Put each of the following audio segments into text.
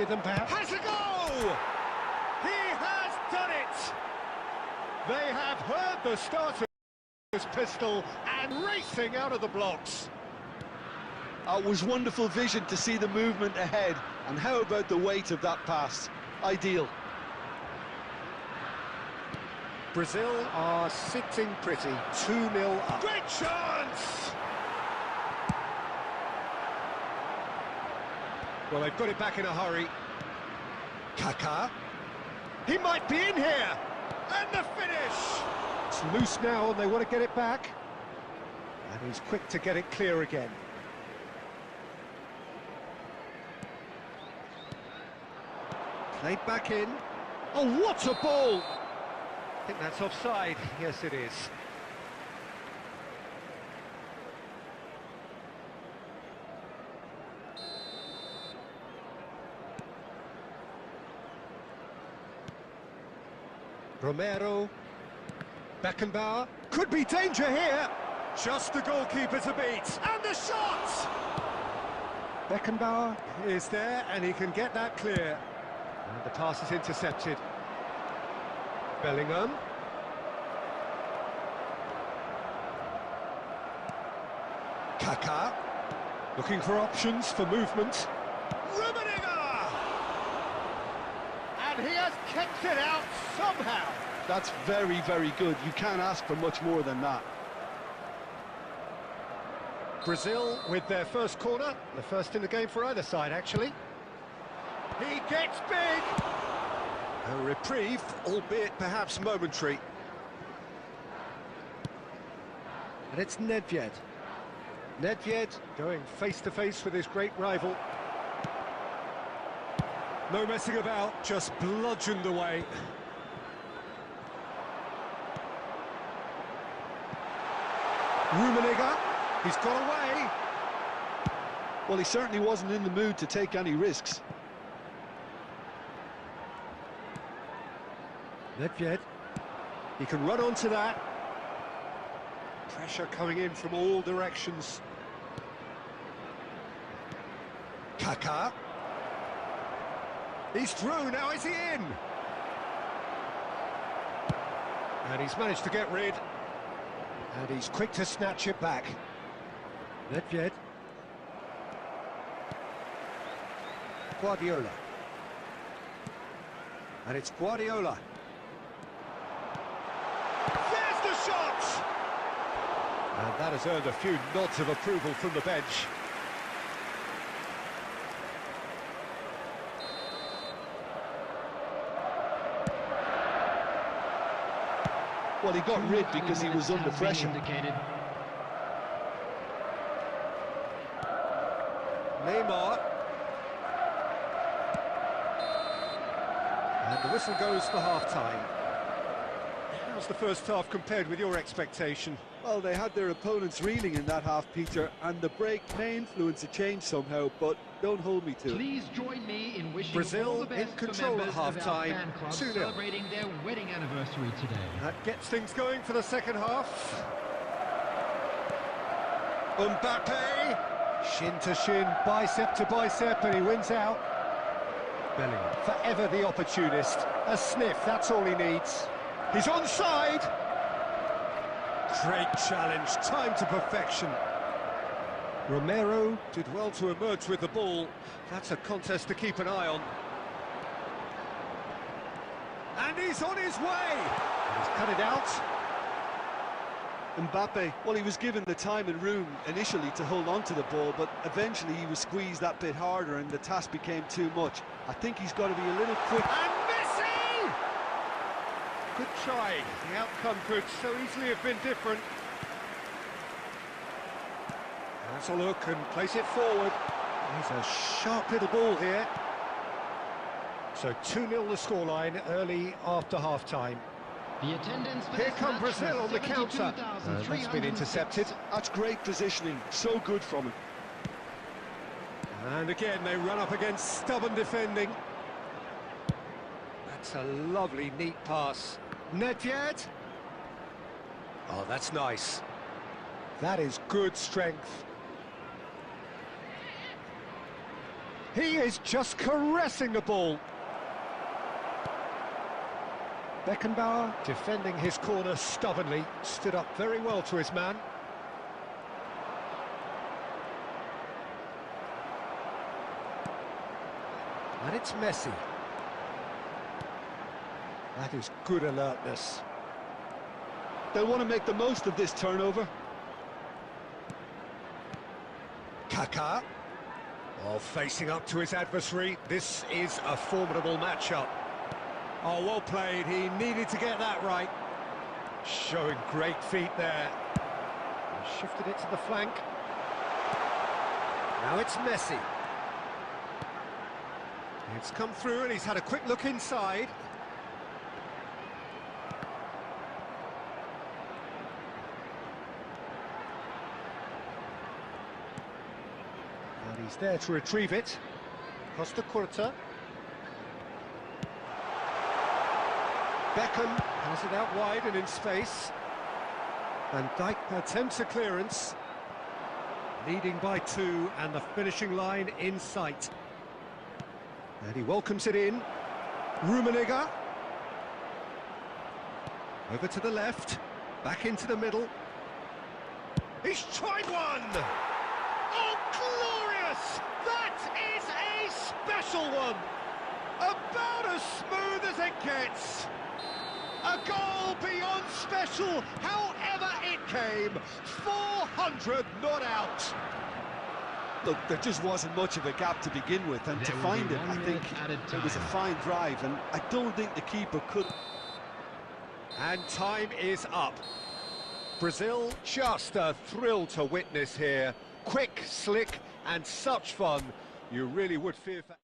with them, perhaps. Has a go! He has done it! They have heard the starter's pistol and racing out of the blocks. It was wonderful vision to see the movement ahead, and how about the weight of that pass? Ideal. Brazil are sitting pretty, 2-0 up. Great chance! Well, they've got it back in a hurry. Kaká. He might be in here! And the finish! It's loose now and they want to get it back. And he's quick to get it clear again. Played back in. Oh, what a ball! I think that's offside. Yes, it is. Romero. Beckenbauer. Could be danger here. Just the goalkeeper to beat. And the shot! Beckenbauer is there and he can get that clear. And the pass is intercepted. Bellingham. Kaká. Looking for options for movement. Rummenigge! And he has kept it out somehow. That's very, very good. You can't ask for much more than that. Brazil with their first corner. The first in the game for either side, actually. He gets big! A reprieve, albeit perhaps momentary. And it's Nedved. Nedved going face-to-face with his great rival. No messing about, just bludgeoned away. Rummenigge, he's got away. Well, he certainly wasn't in the mood to take any risks. Nedved, he can run onto that. Pressure coming in from all directions. Kaká. He's through, now is he in? And he's managed to get rid. And he's quick to snatch it back. Nedved. Guardiola. And it's Guardiola. There's the shot! And that has earned a few nods of approval from the bench. Well, he got rid because he was under pressure. Neymar. And the whistle goes for half-time. How's the first half compared with your expectation? Well, they had their opponents reeling in that half, Peter, and the break may influence a change somehow, but don't hold me to it. Please join me in wishing Brazil all the best in control at half-time, 2-0. celebrating their wedding anniversary today. That gets things going for the second half. Mbappe, shin to shin, bicep to bicep, and he wins out. Bellingham, forever the opportunist. A sniff, that's all he needs. He's onside. Great challenge, time to perfection. Romero did well to emerge with the ball. That's a contest to keep an eye on. And he's on his way. He's cut it out. Mbappe, well, he was given the time and room initially to hold on to the ball, but eventually he was squeezed that bit harder and the task became too much. I think he's got to be a little quick. And Messi! Good try. The outcome could so easily have been different. That's a look and place it forward. He's a sharp little ball here. So 2-0 the scoreline early after half-time. The attendance for Here this come match Brazil was on the counter. That's been intercepted. That's great positioning, so good from him. And again, they run up against stubborn defending. That's a lovely, neat pass. Nedved. Oh, that's nice. That is good strength. He is just caressing the ball. Beckenbauer defending his corner stubbornly, stood up very well to his man. And it's Messi. That is good alertness. They'll want to make the most of this turnover. Kaká. Oh, facing up to his adversary. This is a formidable matchup. Oh, well played. He needed to get that right. Showing great feet there. He shifted it to the flank. Now it's Messi. It's come through and he's had a quick look inside. And he's there to retrieve it. Costa Curta. Beckham has it out wide and in space. Van Dijk attempts a clearance. Leading by 2 and the finishing line in sight. And he welcomes it in. Rummenigge. Over to the left. Back into the middle. He's tried one! Oh, glorious! That is a special one! About as smooth as it gets. A goal beyond special, however it came. 400 not out. Look, there just wasn't much of a gap to begin with, and to find it, I think it was a fine drive, and I don't think the keeper could. And time is up. Brazil, just a thrill to witness here. Quick, slick, and such fun. You really would fear for...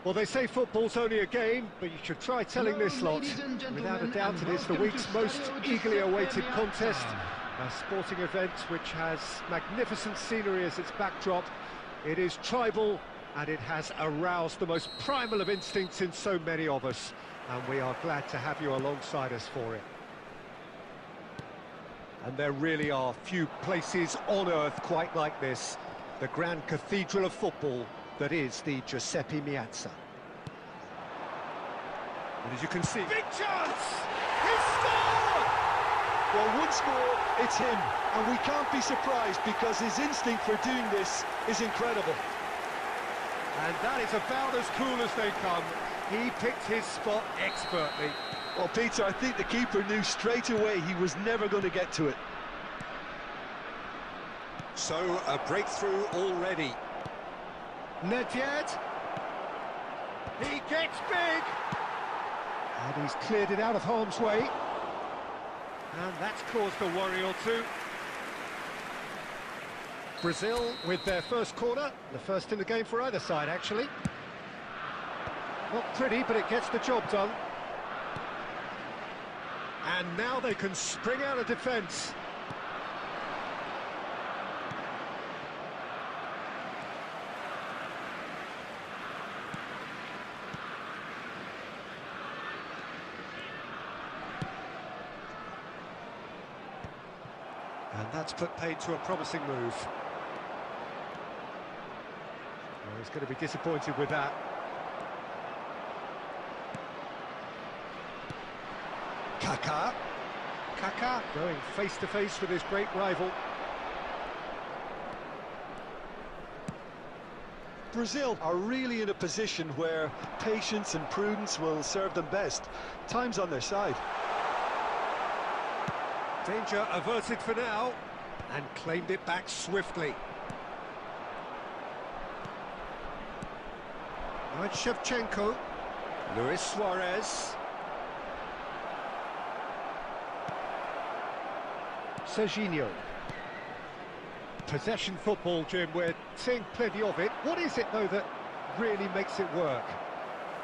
Well, they say football's only a game, but you should try telling this lot. Without a doubt, it is the week's most eagerly awaited contest. A sporting event which has magnificent scenery as its backdrop. It is tribal, and it has aroused the most primal of instincts in so many of us. And we are glad to have you alongside us for it. And there really are few places on earth quite like this. The grand cathedral of football that is the Giuseppe Meazza. And as you can see... Big chance! He scored! Well, one score, it's him. And we can't be surprised because his instinct for doing this is incredible. And that is about as cool as they come. He picked his spot expertly. Well, Peter, I think the keeper knew straight away he was never going to get to it. So, a breakthrough already. Nedved. He gets big. And he's cleared it out of harm's way. And that's caused a worry or two. Brazil with their first corner. The first in the game for either side, actually. Not pretty, but it gets the job done. And now they can spring out of defence. And that's put paid to a promising move. Well, he's going to be disappointed with that. Kaká going face-to-face with his great rival. Brazil are really in a position where patience and prudence will serve them best. Time's on their side. Danger averted for now, and claimed it back swiftly. Now it's Shevchenko, Luis Suarez. Serginho. Possession football, Jim, we're seeing plenty of it. What is it, though, that really makes it work?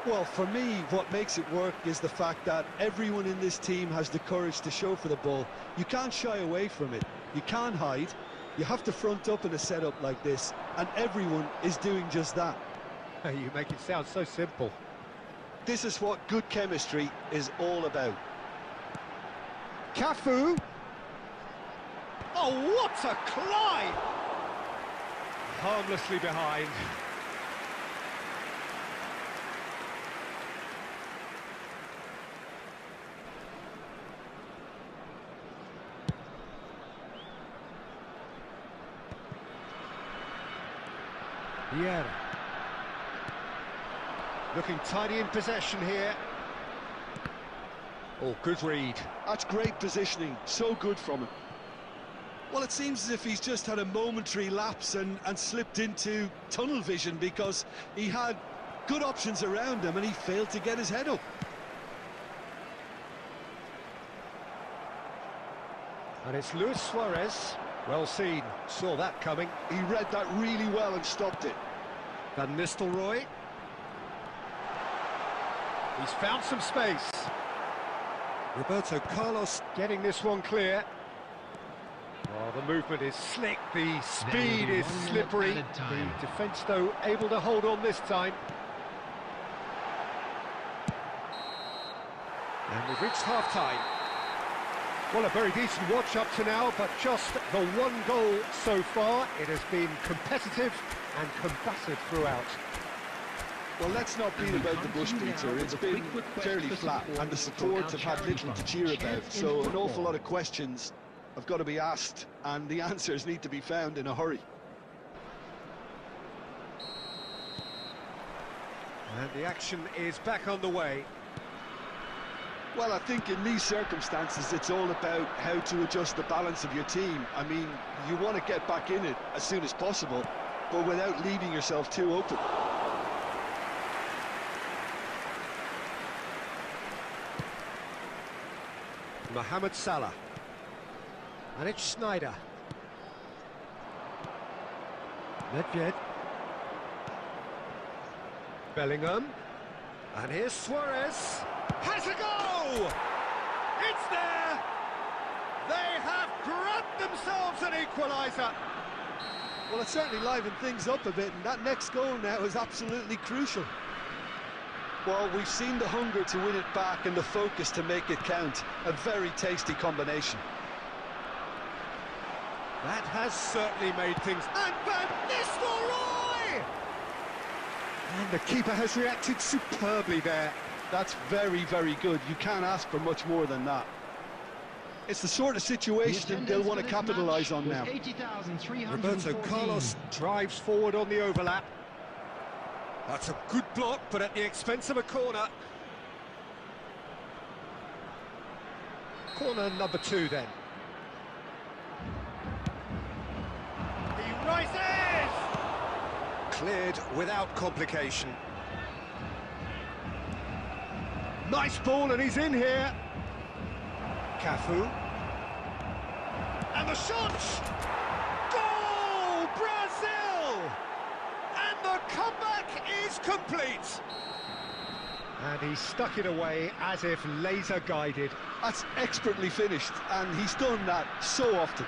Well, for me, what makes it work is the fact that everyone in this team has the courage to show for the ball. You can't shy away from it. You can't hide. You have to front up in a setup like this, and everyone is doing just that. You make it sound so simple. This is what good chemistry is all about. Cafu. Oh, what a climb! Harmlessly behind. VIEIRA. Looking tidy in possession here. Oh, good read. That's great positioning, so good from him. Well, it seems as if he's just had a momentary lapse and slipped into tunnel vision because he had good options around him and he failed to get his head up. And it's Luis Suarez. Well seen, saw that coming. He read that really well and stopped it. Van Nistelrooy. He's found some space. Roberto Carlos getting this one clear. Oh, the movement is slick, the speed is slippery. The defence, though, able to hold on this time. And we've reached half-time. Well, a very decent watch up to now, but just the one goal so far. It has been competitive and combative throughout. Well, let's not beat about the bush, Peter. It's been fairly flat, and the support have had little to cheer about. So an awful lot of questions have got to be asked, and the answers need to be found in a hurry. And the action is back on the way. Well, I think in these circumstances, it's all about how to adjust the balance of your team. I mean, you want to get back in it as soon as possible, but without leaving yourself too open. Mohamed Salah. And it's Schneider. Nedved. Bellingham. And here's Suarez. Has a go! It's there! They have grabbed themselves an equaliser. Well, it certainly livened things up a bit, and that next goal now is absolutely crucial. Well, we've seen the hunger to win it back and the focus to make it count. A very tasty combination. That has certainly made things... And Van Nistelrooy! And the keeper has reacted superbly there. That's very, very good. You can't ask for much more than that. It's the sort of situation they'll want to capitalise on now. Roberto Carlos drives forward on the overlap. That's a good block, but at the expense of a corner. Corner number 2 then. He rises! Cleared without complication. Nice ball, and he's in here. Cafu. And the shot! Goal! Brazil! And the comeback is complete. And he stuck it away as if laser-guided. That's expertly finished, and he's done that so often.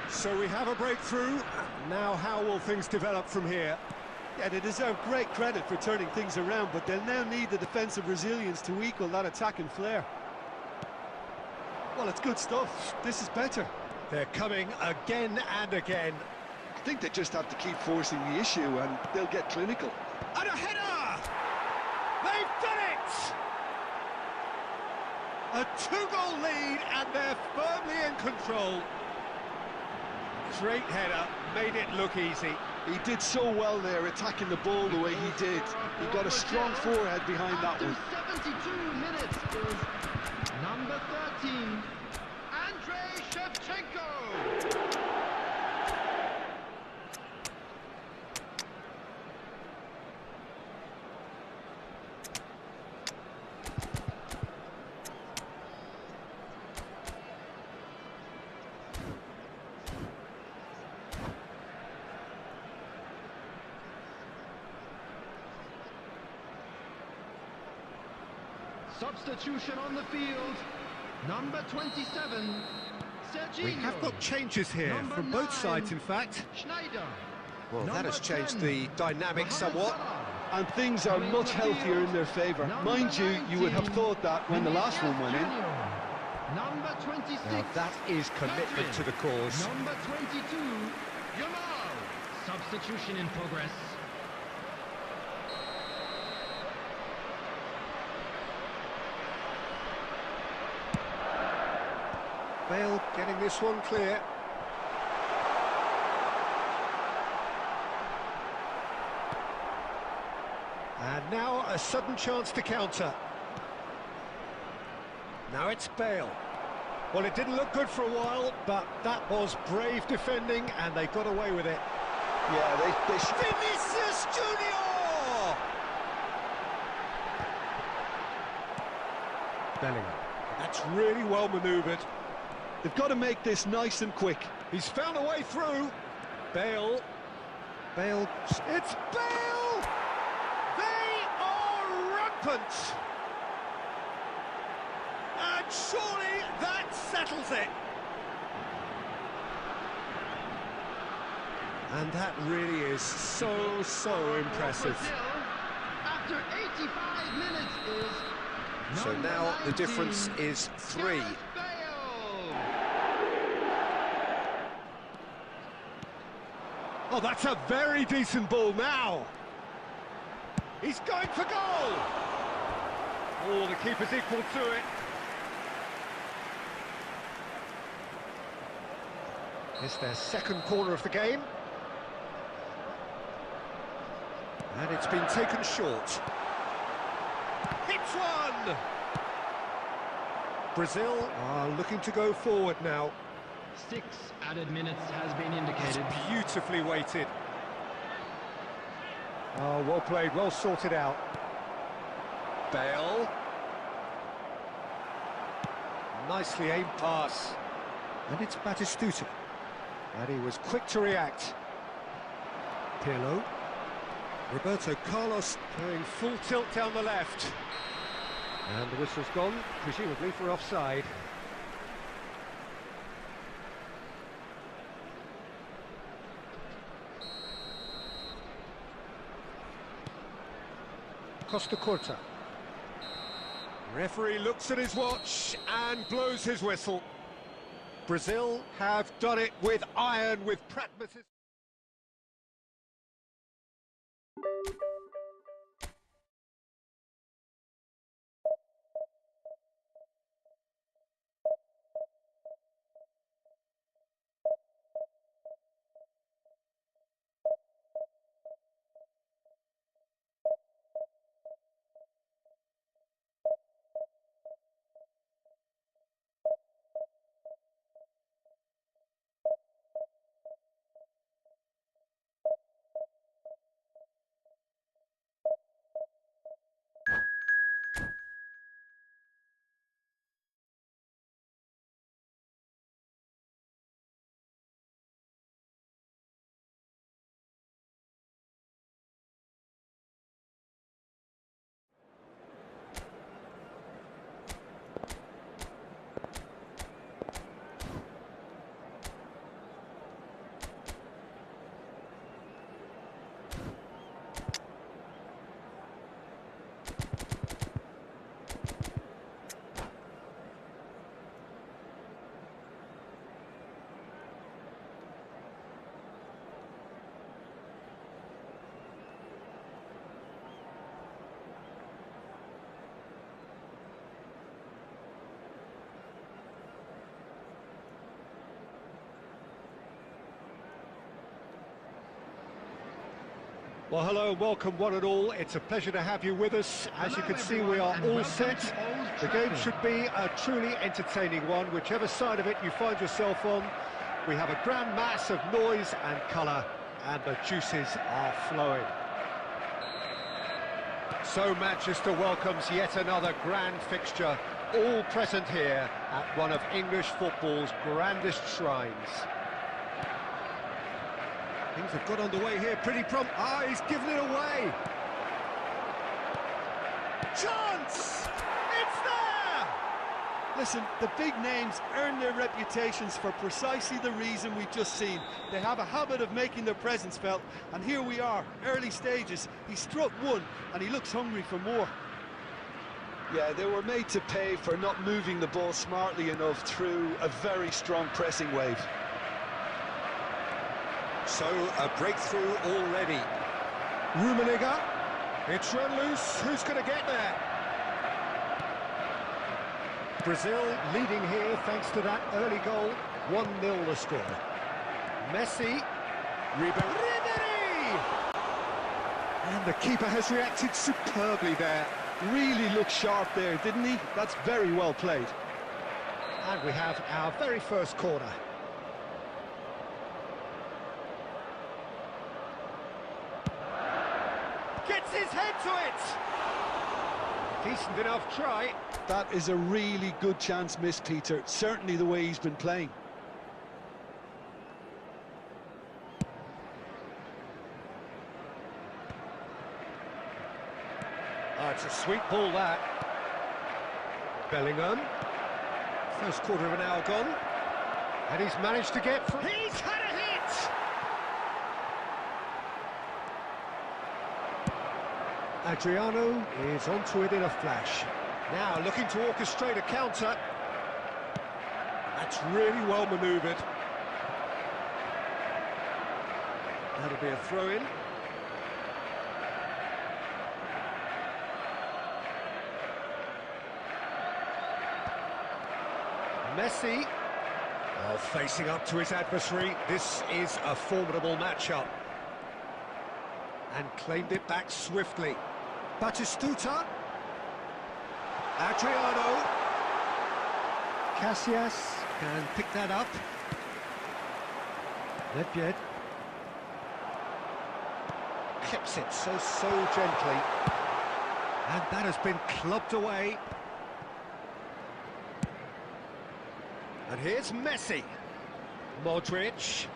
So we have a breakthrough. Now how will things develop from here? Yeah, they deserve great credit for turning things around, but they'll now need the defensive resilience to equal that attacking flair. Well, it's good stuff. This is better. They're coming again and again. I think they just have to keep forcing the issue, and they'll get clinical. And a header! They've done it! A 2-goal lead, and they're firmly in control. Great header, made it look easy. He did so well there, attacking the ball the way he did. He got a strong forehead behind that one. 72 minutes is number 13, Andrei Shevchenko. Substitution on the field, number 27, Serginho. We have got changes here Number from both 9, sides, in fact. Schneider. Well, that has changed 10, the dynamic somewhat. And things are much healthier in their favour. Mind you, you would have thought that when the last one went in. Number 26. Now that is commitment to the cause. Number 22, Yamal. Substitution in progress. Bale getting this one clear. And now a sudden chance to counter. Now it's Bale. Well, it didn't look good for a while, but that was brave defending, and they got away with it. Yeah, they Vinicius Junior! Bellingham. That's really well manoeuvred. They've got to make this nice and quick. He's found a way through. Bale. Bale. It's Bale! They are rampant! And surely that settles it. And that really is so impressive. Brazil, after 85 minutes is So now 19, the difference is 3. Gareth Bale. Oh, that's a very decent ball now. He's going for goal. Oh, the keeper's equal to it. It's their second corner of the game. And it's been taken short. Hits one! Brazil are looking to go forward now. 6 added minutes has been indicated. It's beautifully weighted. Oh, well played, well sorted out. Bale. Nicely aimed pass. And it's Batistuta. And he was quick to react. Pirlo. Roberto Carlos going full tilt down the left. And the whistle's gone, presumably for offside. Costa Curta. Referee looks at his watch and blows his whistle. Brazil have done it with iron, with pragmatism. Well, hello and welcome one and all. It's a pleasure to have you with us. As you can see, we are all set. The game should be a truly entertaining one, whichever side of it you find yourself on. We have a grand mass of noise and colour, and the juices are flowing. So Manchester welcomes yet another grand fixture, all present here at one of English football's grandest shrines. Things have got underway here pretty prompt. Ah, he's given it away. Chance! It's there! Listen, the big names earn their reputations for precisely the reason we've just seen. They have a habit of making their presence felt, and here we are, early stages. He struck one, and he looks hungry for more. Yeah, they were made to pay for not moving the ball smartly enough through a very strong pressing wave. So, a breakthrough already. Rummenigge, it's run loose, who's going to get there? Brazil leading here thanks to that early goal, 1-0 the score. Messi, Ribery! And the keeper has reacted superbly there. Really looked sharp there, didn't he? That's very well played. And we have our very first corner. Gets his head to it! Decent enough try. That is a really good chance missed, Peter. Certainly the way he's been playing. Oh, it's a sweet ball, that. Bellingham. First quarter of an hour gone. And he's managed to get through. He's had a hit! Adriano is onto it in a flash. Now looking to orchestrate a counter. That's really well manoeuvred. That'll be a throw-in. Messi, facing up to his adversary. This is a formidable matchup. And claimed it back swiftly. Batistuta. Adriano. Casillas can pick that up. Nedved. Clips it so gently. And that has been clubbed away. And here's Messi. Modric.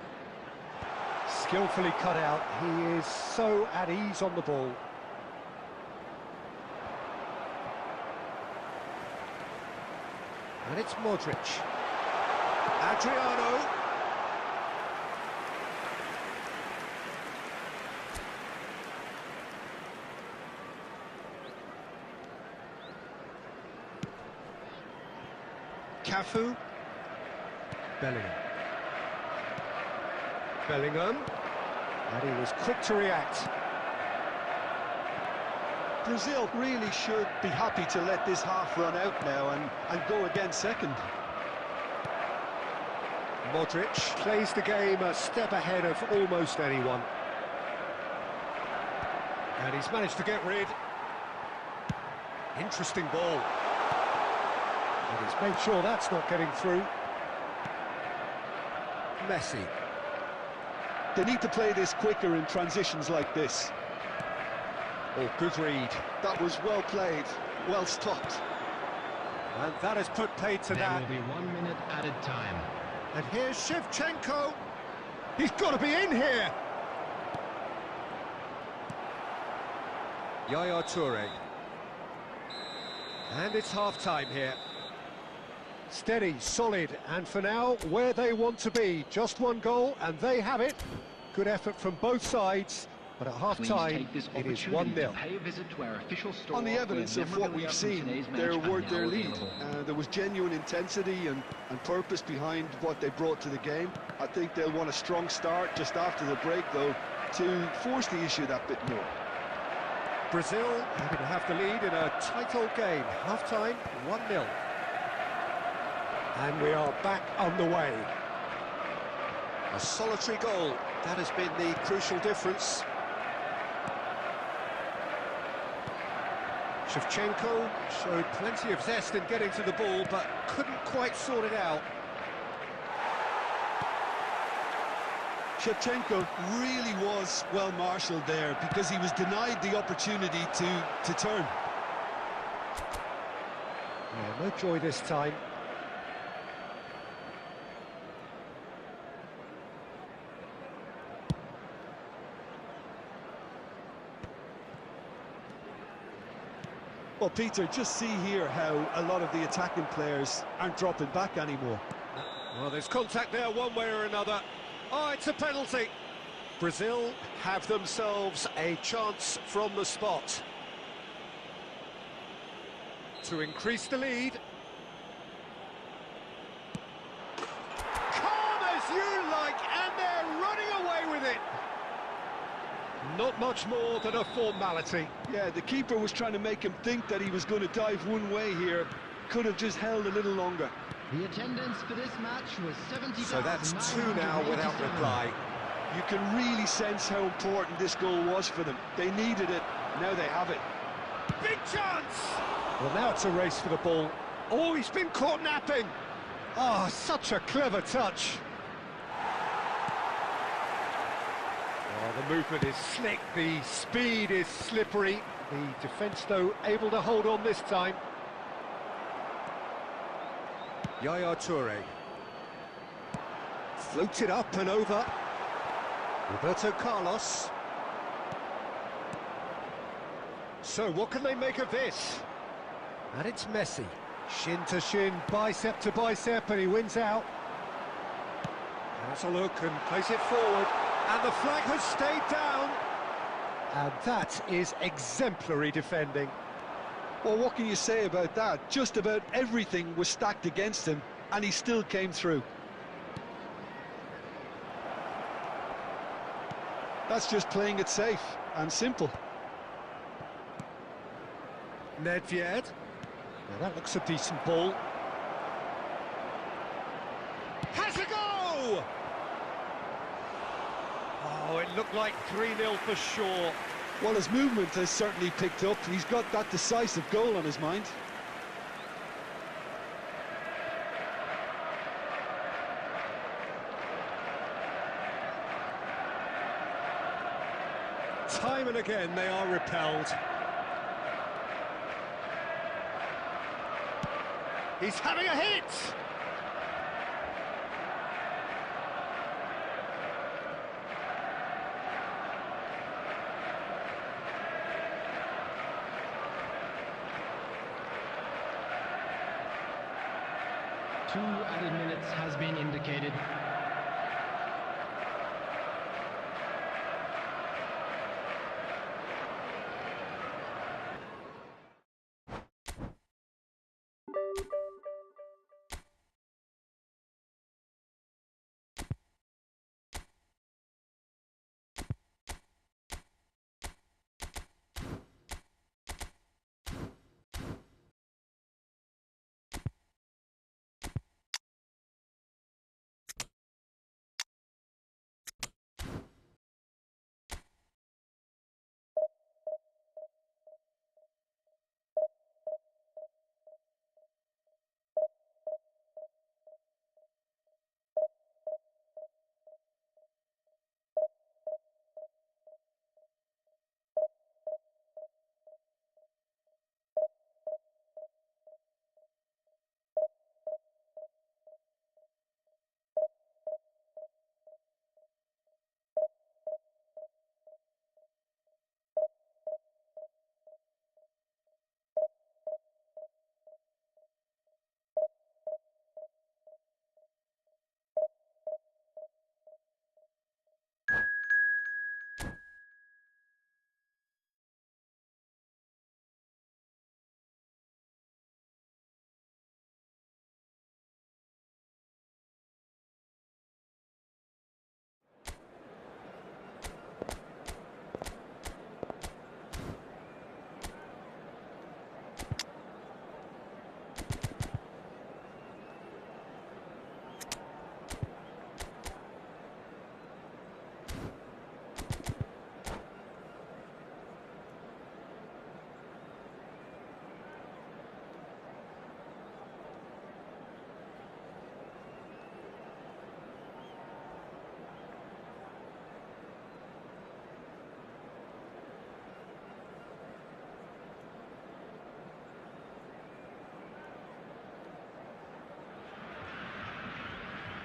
Skillfully cut out. He is so at ease on the ball. And it's Modric. Adriano. Cafu. Bellingham. Bellingham. And he was quick to react. Brazil really should be happy to let this half run out now and go again second. Modric plays the game a step ahead of almost anyone. And he's managed to get rid. Interesting ball. And he's made sure that's not getting through. Messi. They need to play this quicker in transitions like this. Oh, good read. That was well played, well stopped. And that has put paid to that. There will be 1 minute added time. And here's Shevchenko. He's got to be in here. Yaya Toure. And it's half-time here. Steady, solid, and for now, where they want to be. Just one goal, and they have it. Good effort from both sides, but at half-time, it is 1-0. On the evidence of what we've seen, they're worth their lead. There was genuine intensity and purpose behind what they brought to the game. I think they'll want a strong start just after the break, though, to force the issue that bit more. Brazil happy to have the lead in a tight old game. Half-time, 1-0. And we are back on the way. A solitary goal, that has been the crucial difference. Shevchenko showed plenty of zest in getting to the ball, but couldn't quite sort it out. Shevchenko really was well marshalled there because he was denied the opportunity to turn. Yeah, no joy this time. Well, Peter, just see here how a lot of the attacking players aren't dropping back anymore. Well, there's contact there one way or another. Oh, it's a penalty. Brazil have themselves a chance from the spot to increase the lead. Calm as you like, and they're running away with it. Not much more than a formality. Yeah, the keeper was trying to make him think that he was going to dive one way here. Could have just held a little longer. The attendance for this match was 70,000. So that's 2 now without reply. You can really sense how important this goal was for them. They needed it, now they have it. Big chance! Well, now it's a race for the ball. Oh, he's been caught napping. Oh, such a clever touch. Oh, the movement is slick, the speed is slippery. The defence, though, able to hold on this time. Yaya Toure. Floated up and over. Roberto Carlos. So, what can they make of this? And it's Messi. Shin to shin, bicep to bicep, and he wins out. Has a look and plays it forward. And the flag has stayed down. And that is exemplary defending. Well, what can you say about that? Just about everything was stacked against him, and he still came through. That's just playing it safe and simple. Nedved. Now that looks a decent ball. Has a go! Oh, it looked like 3-0 for sure. Well, his movement has certainly picked up. He's got that decisive goal on his mind. Time and again they are repelled. He's having a hit! Two added minutes has been indicated.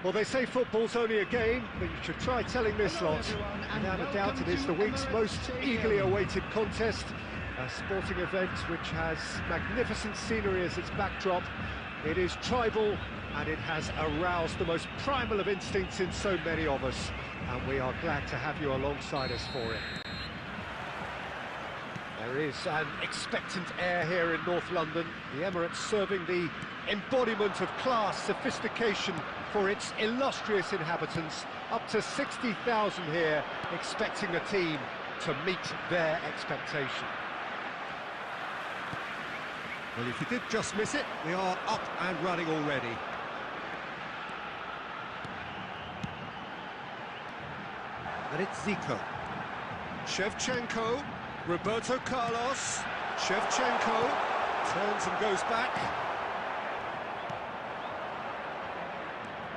Well, they say football's only a game, but you should try telling this Hello, lot. everyone, and Without a doubt, welcome it is to the week's Emirates most Stadium. eagerly awaited contest. A sporting event which has magnificent scenery as its backdrop. It is tribal, and it has aroused the most primal of instincts in so many of us. And we are glad to have you alongside us for it. There is an expectant air here in North London. The Emirates serving the embodiment of class, sophistication for its illustrious inhabitants. Up to 60,000 here, expecting the team to meet their expectation. Well, if you did just miss it, we are up and running already. And it's Zico. Shevchenko, Roberto Carlos, Shevchenko, turns and goes back.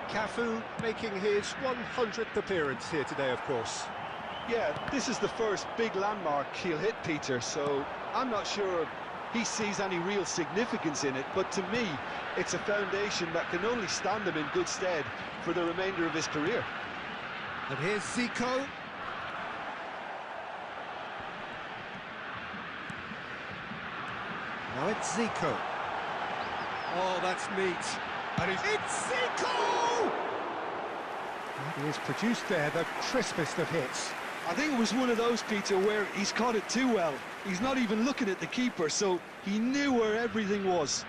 Cafu making his 100th appearance here today, of course. Yeah, this is the first big landmark he'll hit, Peter, so I'm not sure he sees any real significance in it, but to me, it's a foundation that can only stand him in good stead for the remainder of his career. And here's Zico. Now it's Zico. Oh, that's neat. And it's Zico! And he has produced there the crispest of hits. I think it was one of those, Peter, where he's caught it too well. He's not even looking at the keeper, so he knew where everything was.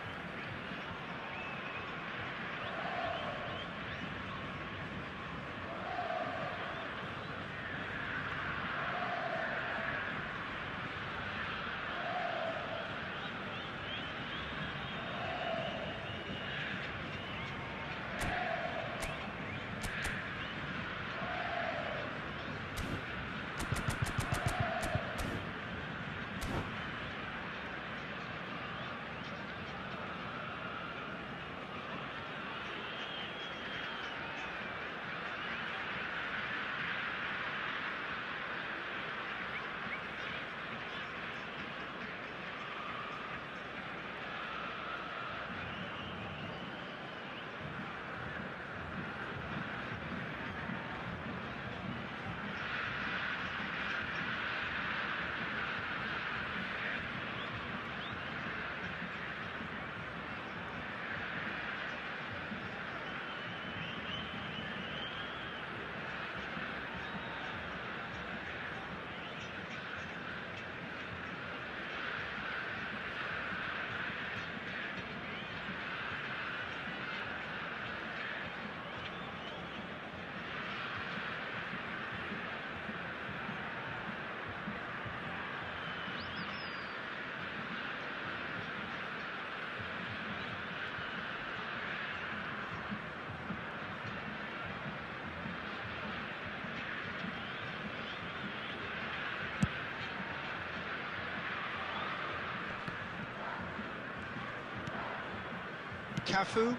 Cafu.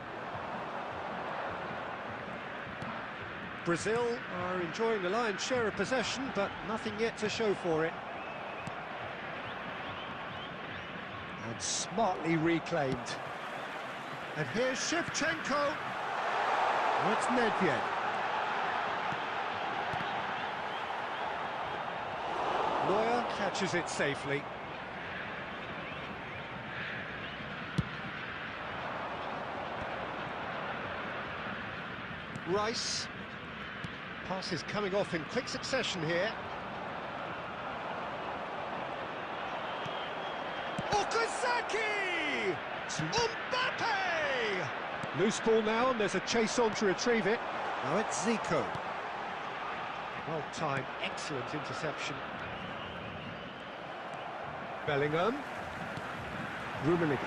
Brazil are enjoying the lion's share of possession, but nothing yet to show for it. And smartly reclaimed. And here's Shevchenko. Oh, it's Nedved. Neuer catches it safely. Rice. Passes coming off in quick succession here. Okazaki! Mbappe! Loose ball now, and there's a chase on to retrieve it. Now it's Zico. Well-timed, excellent interception. Bellingham. Rummenigge.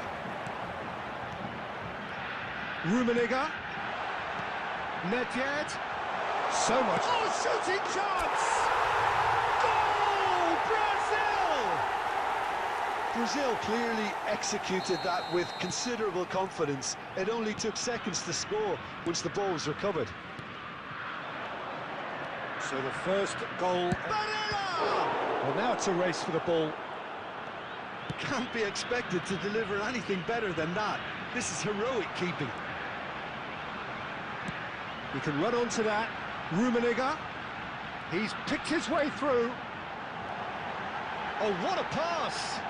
Nedved. So much. Oh, shooting chance! Goal! Brazil! Brazil clearly executed that with considerable confidence. It only took seconds to score once the ball was recovered. So the first goal. Well, now it's a race for the ball. Can't be expected to deliver anything better than that. This is heroic keeping. He can run onto that. Rummenigge. He's picked his way through. Oh, what a pass!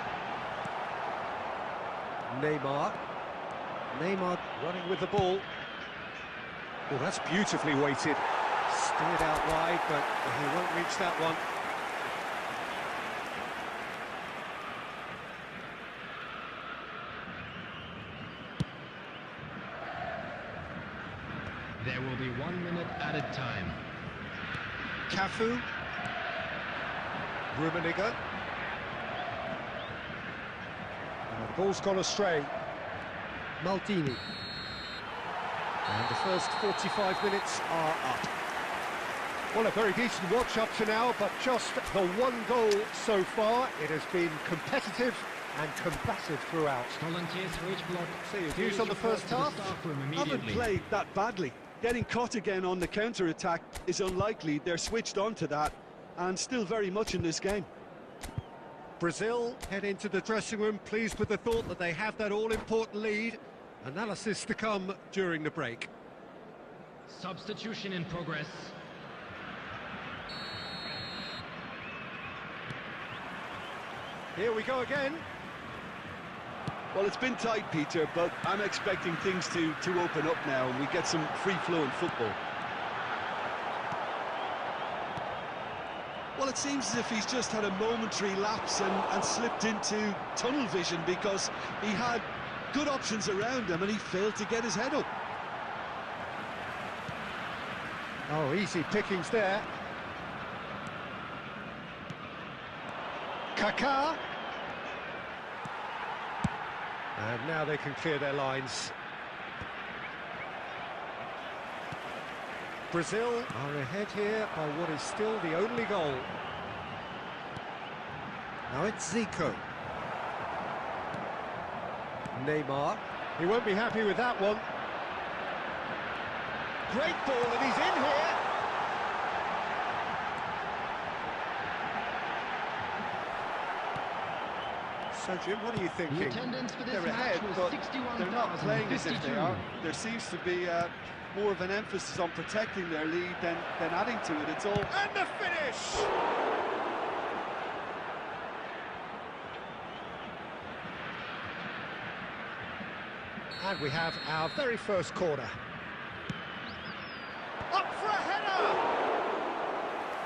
Neymar running with the ball. Oh, that's beautifully weighted. Steered out wide, but he won't reach that one. There will be 1 minute added time. Cafu. Rummenigge. The ball's gone astray. Maldini. And the first 45 minutes are up. Well, a very decent watch up to now, but just the one goal so far. It has been competitive and combative throughout. Volunteers for each block. So your views on the first half? Haven't played that badly. Getting caught again on the counter-attack is unlikely. They're switched on to that, and still very much in this game. Brazil head into the dressing room pleased with the thought that they have that all-important lead. Analysis to come during the break. Substitution in progress. Here we go again. Well, it's been tight, Peter, but I'm expecting things to open up now and we get some free-flowing football. Well, it seems as if he's just had a momentary lapse and slipped into tunnel vision because he had good options around him and he failed to get his head up. Oh, easy pickings there. Kaká. And now they can clear their lines. Brazil are ahead here by what is still the only goal. Now it's Zico. Neymar. He won't be happy with that one. Great ball, and he's in here. So, Jim, what are you thinking? The attendance for this They're match ahead, was but they're not playing as if they 61,052. are. There seems to be more of an emphasis on protecting their lead than adding to it. It's all... And the finish! And we have our very first corner. Up for a header!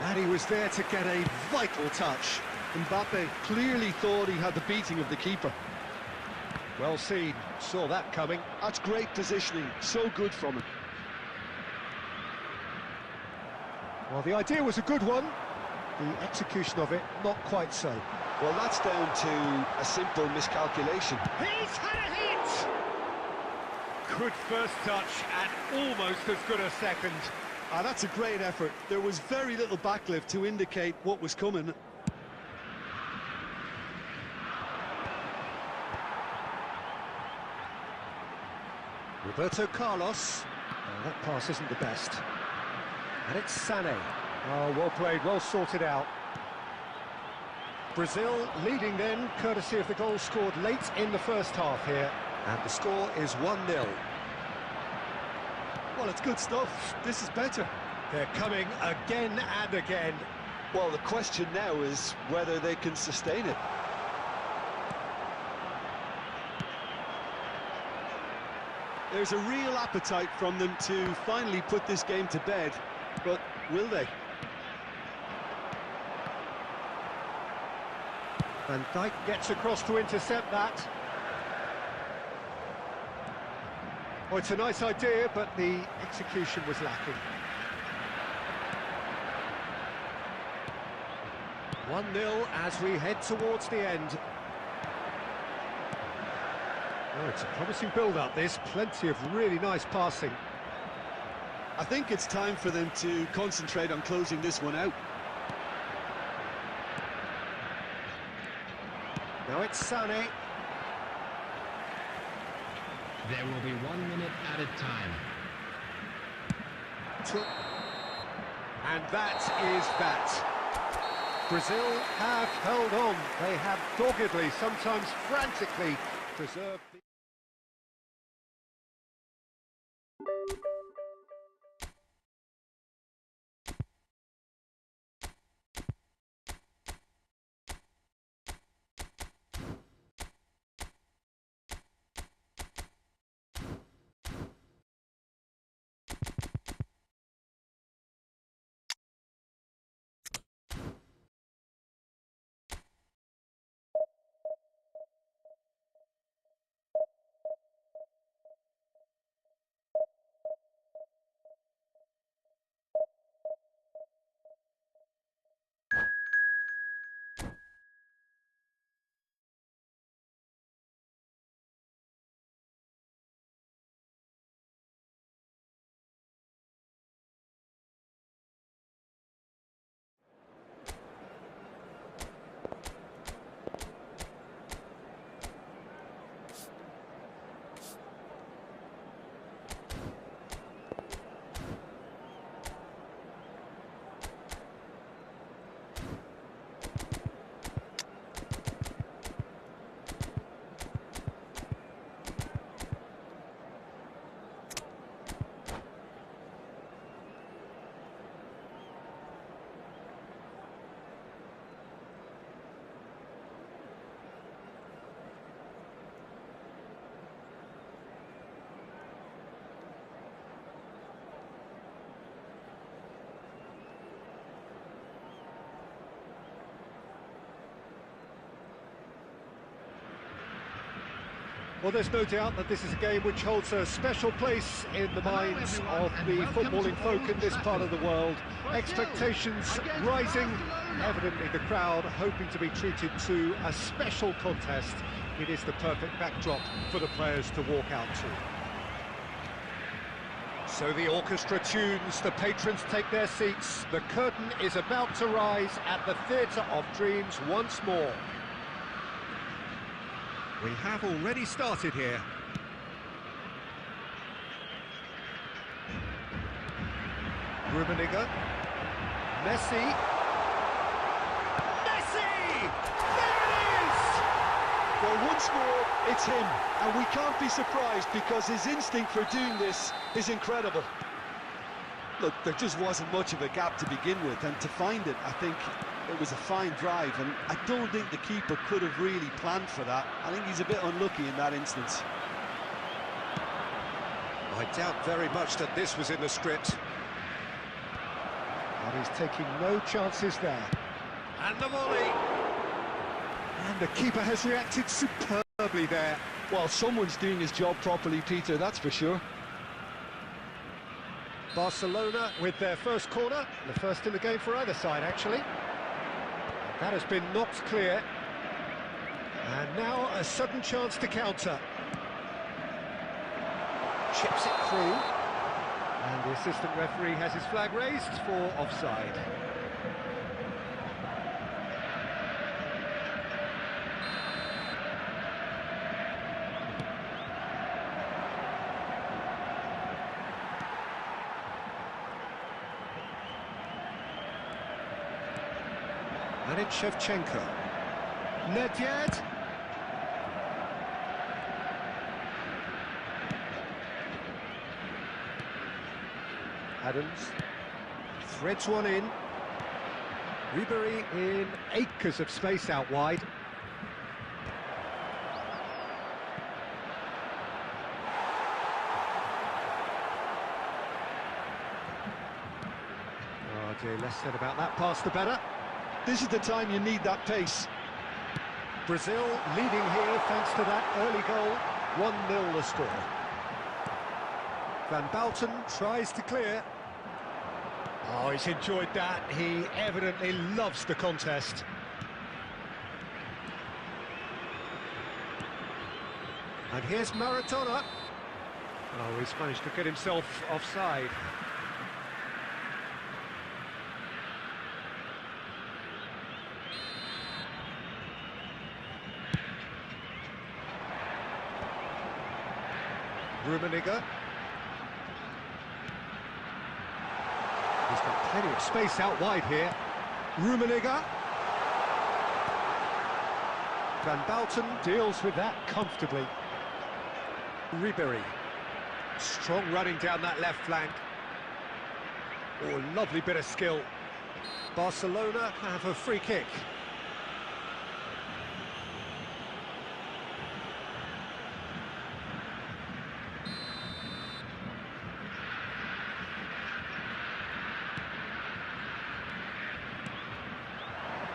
And he was there to get a vital touch. Mbappe clearly thought he had the beating of the keeper. Well seen, saw that coming. That's great positioning, so good from him. Well, the idea was a good one. The execution of it, not quite so. Well, that's down to a simple miscalculation. He's had a hit! Good first touch and almost as good a second. Ah, that's a great effort. There was very little backlift to indicate what was coming. Roberto Carlos. Oh, that pass isn't the best. And it's Sané. Oh, well played, well sorted out. Brazil leading then, courtesy of the goal scored late in the first half here. And the score is 1-0. Well, it's good stuff. This is better. They're coming again and again. Well, the question now is whether they can sustain it. There's a real appetite from them to finally put this game to bed, but will they? Van Dijk gets across to intercept that. Oh, it's a nice idea, but the execution was lacking. 1-0 as we head towards the end. Oh, it's a promising build-up, this. Plenty of really nice passing. I think it's time for them to concentrate on closing this one out. Now it's Sané. There will be 1 minute added time. And that is that. Brazil have held on. They have doggedly, sometimes frantically, preserved the... Well, there's no doubt that this is a game which holds a special place in the minds of the footballing folk in this part of the world. Expectations rising, evidently the crowd hoping to be treated to a special contest. It is the perfect backdrop for the players to walk out to. So the orchestra tunes, the patrons take their seats, the curtain is about to rise at the Theatre of Dreams once more. We have already started here. Rummenigge, Messi, there it is! Well, once more, it's him, and we can't be surprised because his instinct for doing this is incredible. Look, there just wasn't much of a gap to begin with, and to find it, I think it was a fine drive, and I don't think the keeper could have really planned for that. I think he's a bit unlucky in that instance. I doubt very much that this was in the script. But he's taking no chances there. And the volley! And the keeper has reacted superbly there. Well, someone's doing his job properly, Peter, that's for sure. Barcelona with their first corner, the first in the game for either side, actually. That has been knocked clear. And now a sudden chance to counter. Chips it through. And the assistant referee has his flag raised for offside. And it's Shevchenko. Nedved. Adams threads one in. Ribery in acres of space out wide. Oh dear, less said about that pass the better. This is the time you need that pace. Brazil leading here thanks to that early goal. 1-0 the score. Van Basten tries to clear. Oh, he's enjoyed that. He evidently loves the contest. And here's Maradona. Oh, he's managed to get himself offside. Rummenigge. He's got plenty of space out wide here. Rummenigge. Van Basten deals with that comfortably. Ribery. Strong running down that left flank. Oh, lovely bit of skill. Barcelona have a free kick.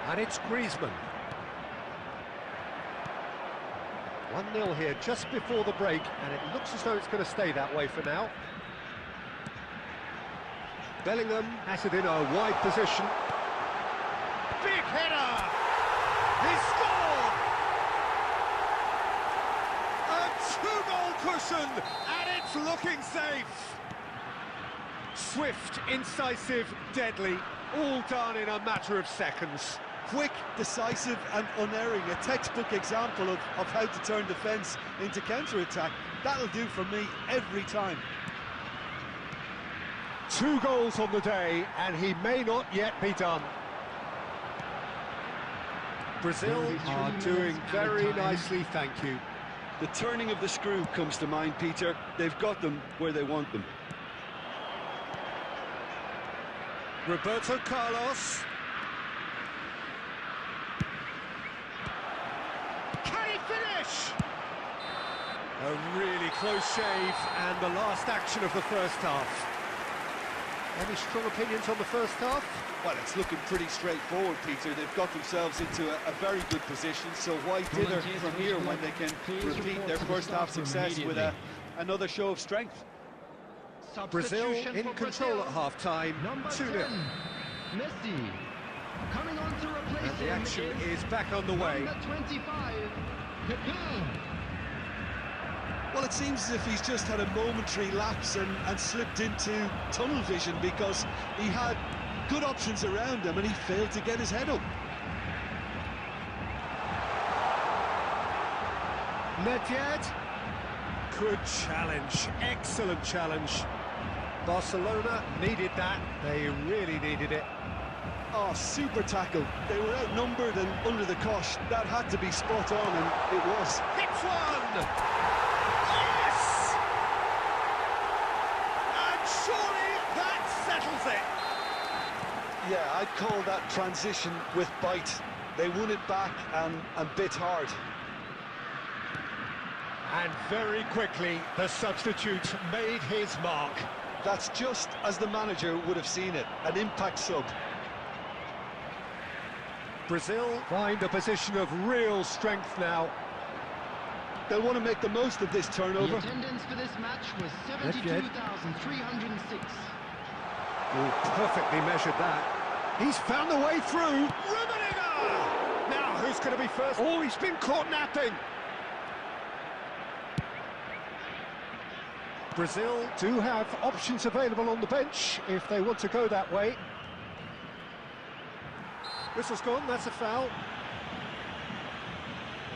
And it's Griezmann. 1-0 here just before the break, and it looks as though it's going to stay that way for now. Bellingham has it in a wide position. Big header! He scored! A two-goal cushion, and it's looking safe. Swift, incisive, deadly, all done in a matter of seconds. Quick, decisive and unerring, a textbook example of how to turn defence into counter-attack. That'll do for me every time. 2 goals on the day, and he may not yet be done. Brazil are doing very nicely, thank you. The turning of the screw comes to mind, Peter. They've got them where they want them. Roberto Carlos. Can he finish? A really close shave, and the last action of the first half. Any strong opinions on the first half? Well, it's looking pretty straightforward, Peter. They've got themselves into a very good position, so why dither from here when they can repeat their first half success with another show of strength? Brazil in control at half-time, 2-0. Messi coming on to replace And the action is back on the way. number 25, Kaká. Well, it seems as if he's just had a momentary lapse and slipped into tunnel vision, because he had good options around him and he failed to get his head up. Nedved. Good challenge, excellent challenge. Barcelona needed that, they really needed it. Oh, super tackle. They were outnumbered and under the cosh. That had to be spot on, and it was. Hits one! Yes! And surely that settles it. Yeah, I'd call that transition with bite. They won it back and bit hard. And very quickly, the substitute made his mark. That's just as the manager would have seen it, an impact sub. Brazil find a position of real strength now. They'll want to make the most of this turnover. The attendance for this match was 72,306. Oh, perfectly measured that. He's found the way through. Rummenigge! Now, who's going to be first? Oh, he's been caught napping. Brazil do have options available on the bench if they want to go that way. Whistle's gone, that's a foul.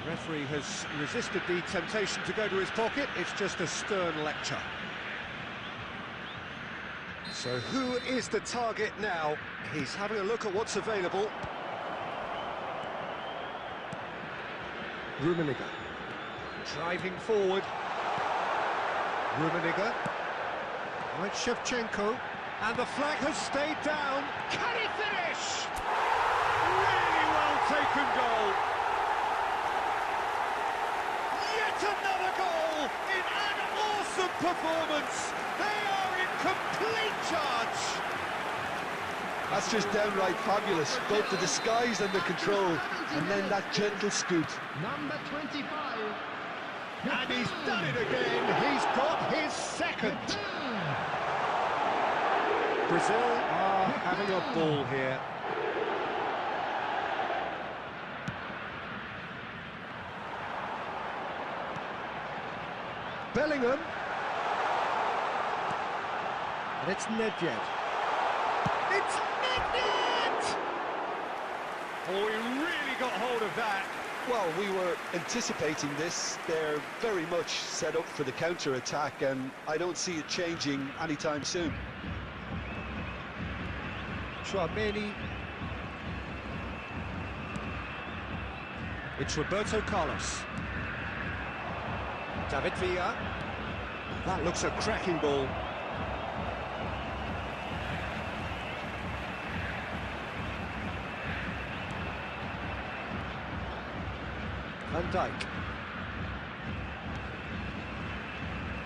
The referee has resisted the temptation to go to his pocket. It's just a stern lecture. So who is the target now? He's having a look at what's available. Rummenigge driving forward. Rummenigge, right, Shevchenko, and the flag has stayed down. Can he finish? Really well taken goal. Yet another goal in an awesome performance. They are in complete charge. That's just downright fabulous, both the disguise and the control, and then that gentle scoot. Number 25. And he's done it again. He's got his second. Brazil are having a ball here. Bellingham. And it's Nedved. It's Nedved! Oh, he really got hold of that. Well, we were anticipating this. They're very much set up for the counter-attack, and I don't see it changing anytime soon. Tchouameni. It's Roberto Carlos. David Villa. That looks a cracking ball. Van Dijk.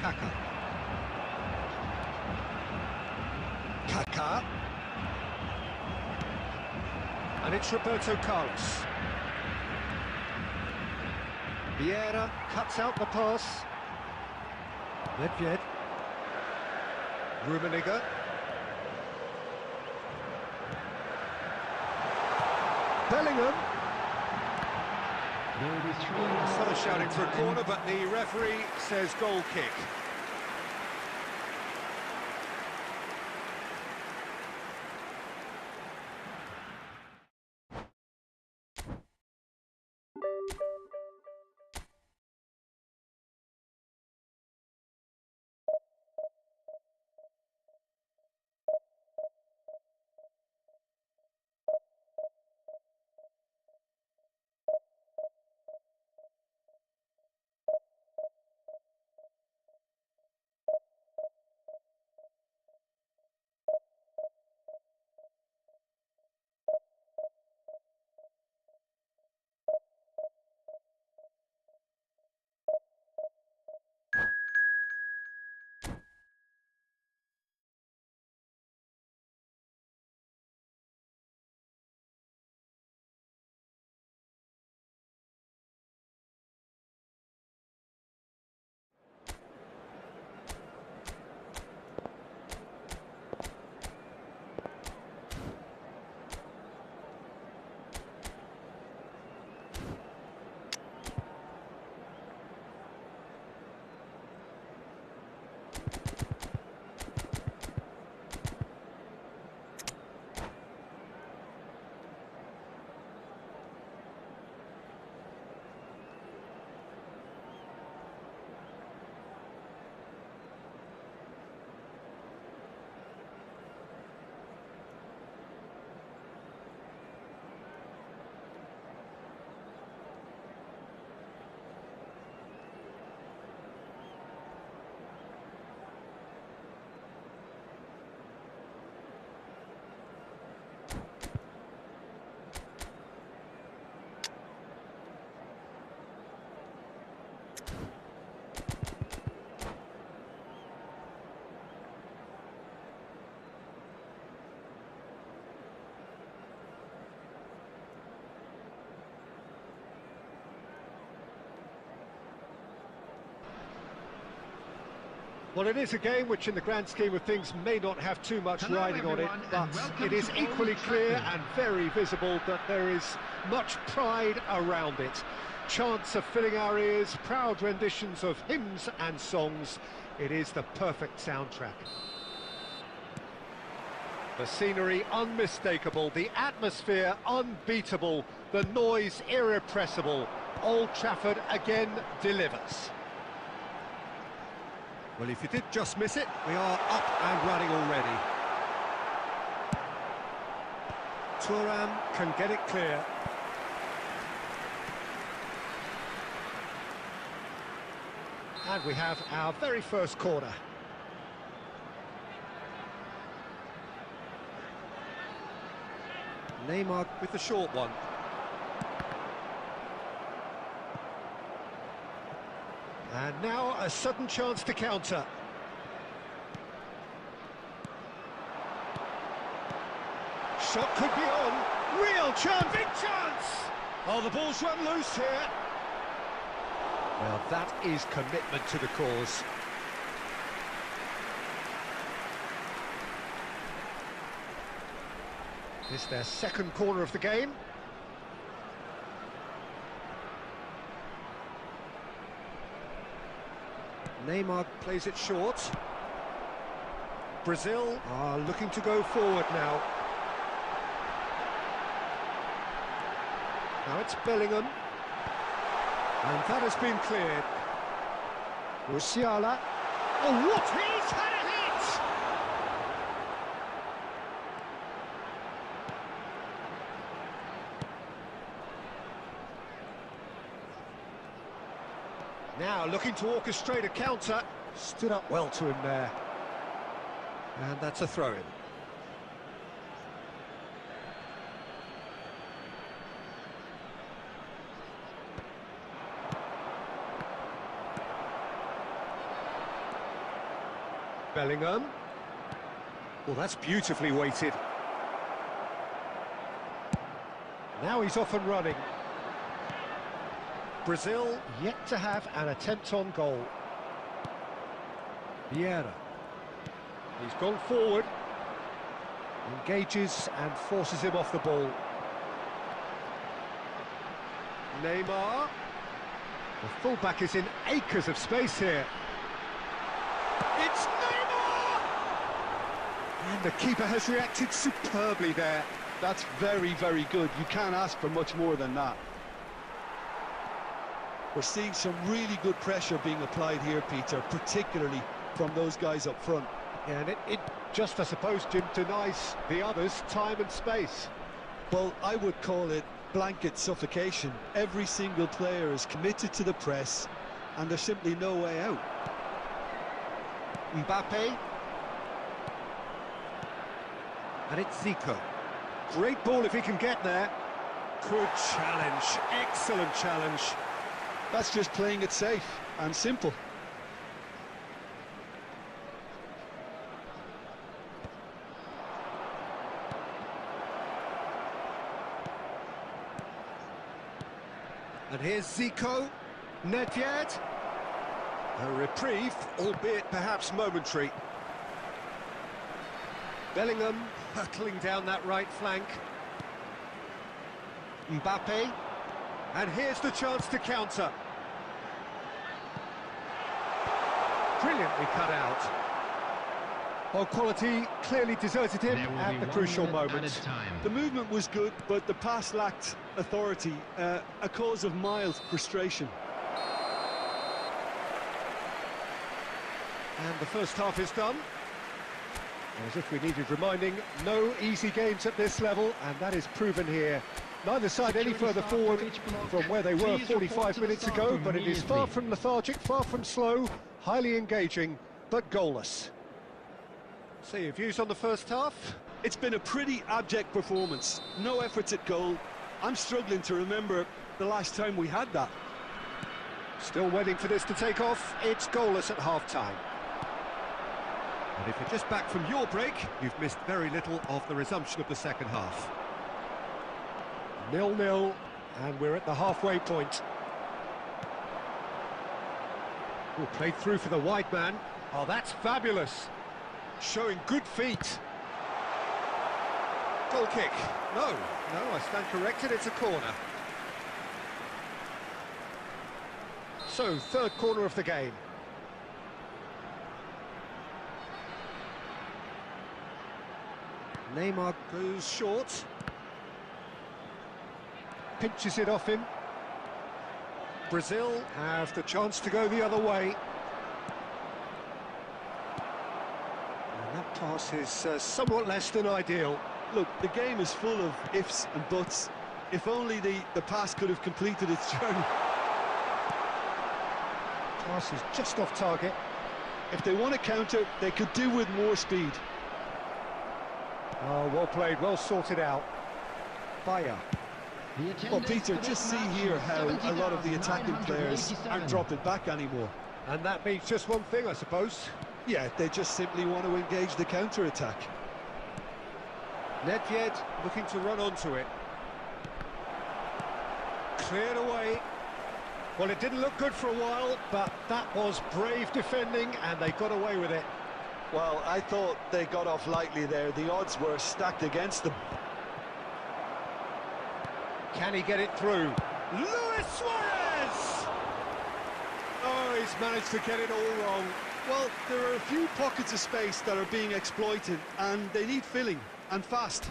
Kaká. Kaká. And it's Roberto Carlos. VIEIRA cuts out the pass. Nedved. Rummenigge. Bellingham. Some are shouting for a corner, but the referee says goal kick. Well, it is a game which in the grand scheme of things may not have too much Hello, riding on it, everyone, but and welcome it is to equally Old clear Trafford. and very visible that there is much pride around it. Chants are filling our ears, proud renditions of hymns and songs. It is the perfect soundtrack. The scenery unmistakable, the atmosphere unbeatable, the noise irrepressible. Old Trafford again delivers. Well, if you did just miss it, we are up and running already. Thuram can get it clear. And we have our very first corner. Neymar with the short one. And now a sudden chance to counter. Shot could be on. Real chance, big chance! Oh, the ball's run loose here. Well, that is commitment to the cause. This is their second corner of the game. Neymar plays it short. Brazil are looking to go forward now. Now it's Bellingham. And that has been cleared. Musiala. Oh, what? He's had a hit! Now looking to orchestrate a counter. Stood up well to him there. And that's a throw-in. Bellingham. Well, that's beautifully weighted. Now he's off and running. Brazil yet to have an attempt on goal. VIEIRA. He's gone forward. Engages and forces him off the ball. Neymar. The fullback is in acres of space here. It's Neymar! And the keeper has reacted superbly there. That's very, very good. You can't ask for much more than that. We're seeing some really good pressure being applied here, Peter, particularly from those guys up front. And it just, I suppose, Jim, denies the others time and space. Well, I would call it blanket suffocation. Every single player is committed to the press, and there's simply no way out. Mbappe. And it's Zico. Great ball if he can get there. Good challenge, excellent challenge. That's just playing it safe and simple. And here's Zico. Not yet. A reprieve, albeit perhaps momentary. Bellingham hurtling down that right flank. Mbappe. And here's the chance to counter. Brilliantly cut out. Well, quality clearly deserted him at the crucial moment. The movement was good, but the pass lacked authority, a cause of mild frustration. And the first half is done. As if we needed reminding, no easy games at this level, and that is proven here. Neither side any further forward from where they were 45 minutes ago, but it is far from lethargic, far from slow, highly engaging, but goalless. So your views on the first half? It's been a pretty abject performance. No efforts at goal. I'm struggling to remember the last time we had that. Still waiting for this to take off. It's goalless at half-time. And if you're just back from your break, you've missed very little of the resumption of the second half. 0-0, and we're at the halfway point. Played through for the wide man. Oh, that's fabulous. Showing good feet. Goal kick. No, I stand corrected, it's a corner. So, third corner of the game. Neymar goes short. Pinches it off him. Brazil have the chance to go the other way. And that pass is somewhat less than ideal. Look, the game is full of ifs and buts. If only the pass could have completed its journey. Pass is just off target. If they want to counter, they could do with more speed. Oh, well played, well sorted out. VIEIRA. Well, Peter, just see here how a lot of the attacking players aren't dropping back anymore. And that means just one thing, I suppose. Yeah, they just simply want to engage the counter-attack. Nedved looking to run onto it. Cleared away. Well, it didn't look good for a while, but that was brave defending, and they got away with it. Well, I thought they got off lightly there. The odds were stacked against them. Can he get it through? Luis Suarez! Oh, he's managed to get it all wrong. Well, there are a few pockets of space that are being exploited, and they need filling, and fast.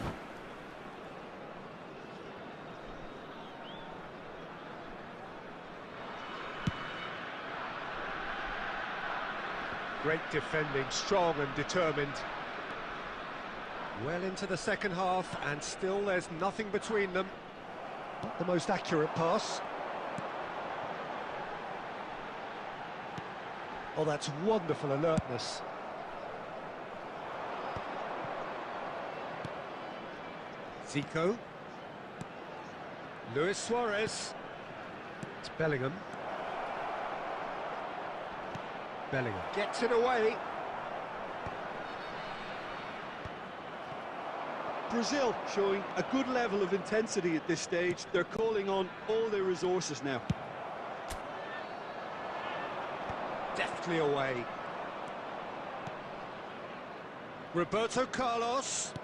Great defending, strong and determined. Well into the second half, and still there's nothing between them. Not the most accurate pass. Oh, that's wonderful alertness. Zico. Luis Suarez. It's Bellingham. Bellingham gets it away. Brazil showing a good level of intensity at this stage. They're calling on all their resources now. Deftly away. Roberto Carlos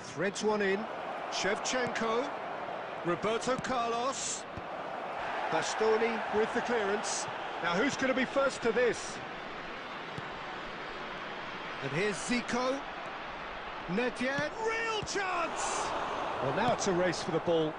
threads one in. Shevchenko. Roberto Carlos. Bastoni with the clearance. Now who's going to be first to this? And here's Zico. Nedved, real chance! Well, now it's a race for the ball.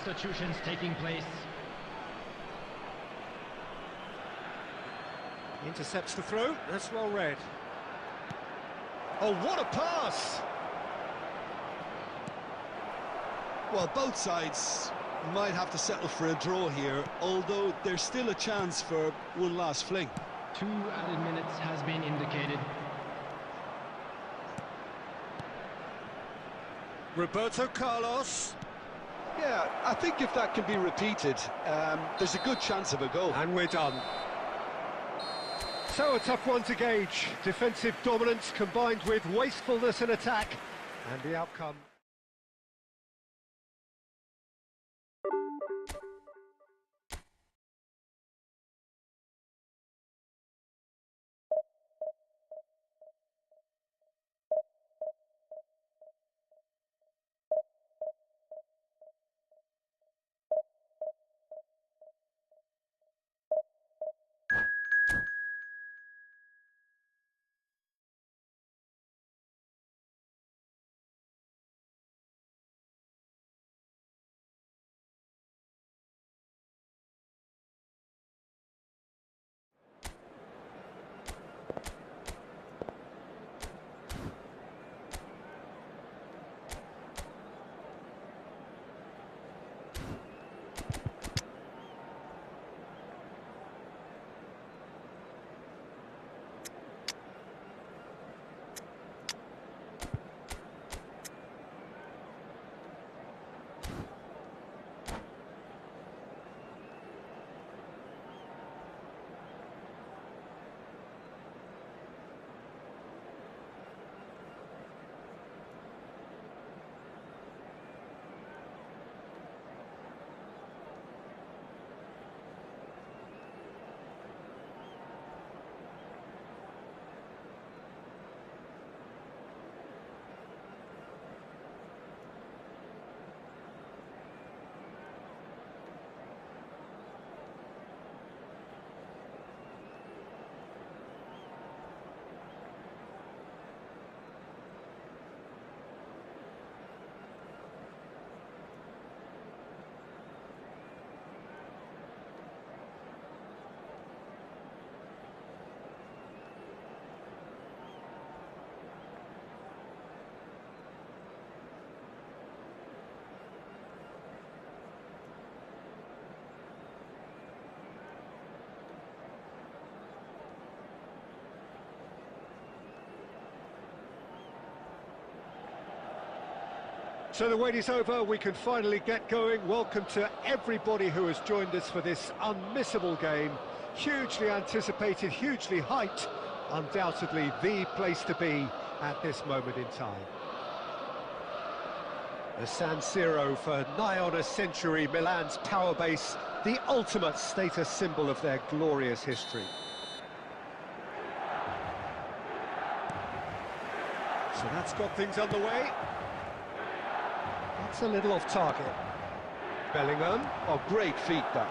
Substitutions taking place. Intercepts the throw, that's well read. Oh, what a pass! Well, both sides might have to settle for a draw here, although there's still a chance for one last fling. 2 added minutes has been indicated. Roberto Carlos. Yeah, I think if that can be repeated, there's a good chance of a goal. And we're done. So a tough one to gauge. Defensive dominance combined with wastefulness in attack. And the outcome... So the wait is over, we can finally get going. Welcome to everybody who has joined us for this unmissable game. Hugely anticipated, hugely hyped, undoubtedly the place to be at this moment in time. The San Siro for nigh on a century, Milan's power base, the ultimate status symbol of their glorious history. So that's got things underway. That's a little off target. Bellingham. Oh, great feet, that.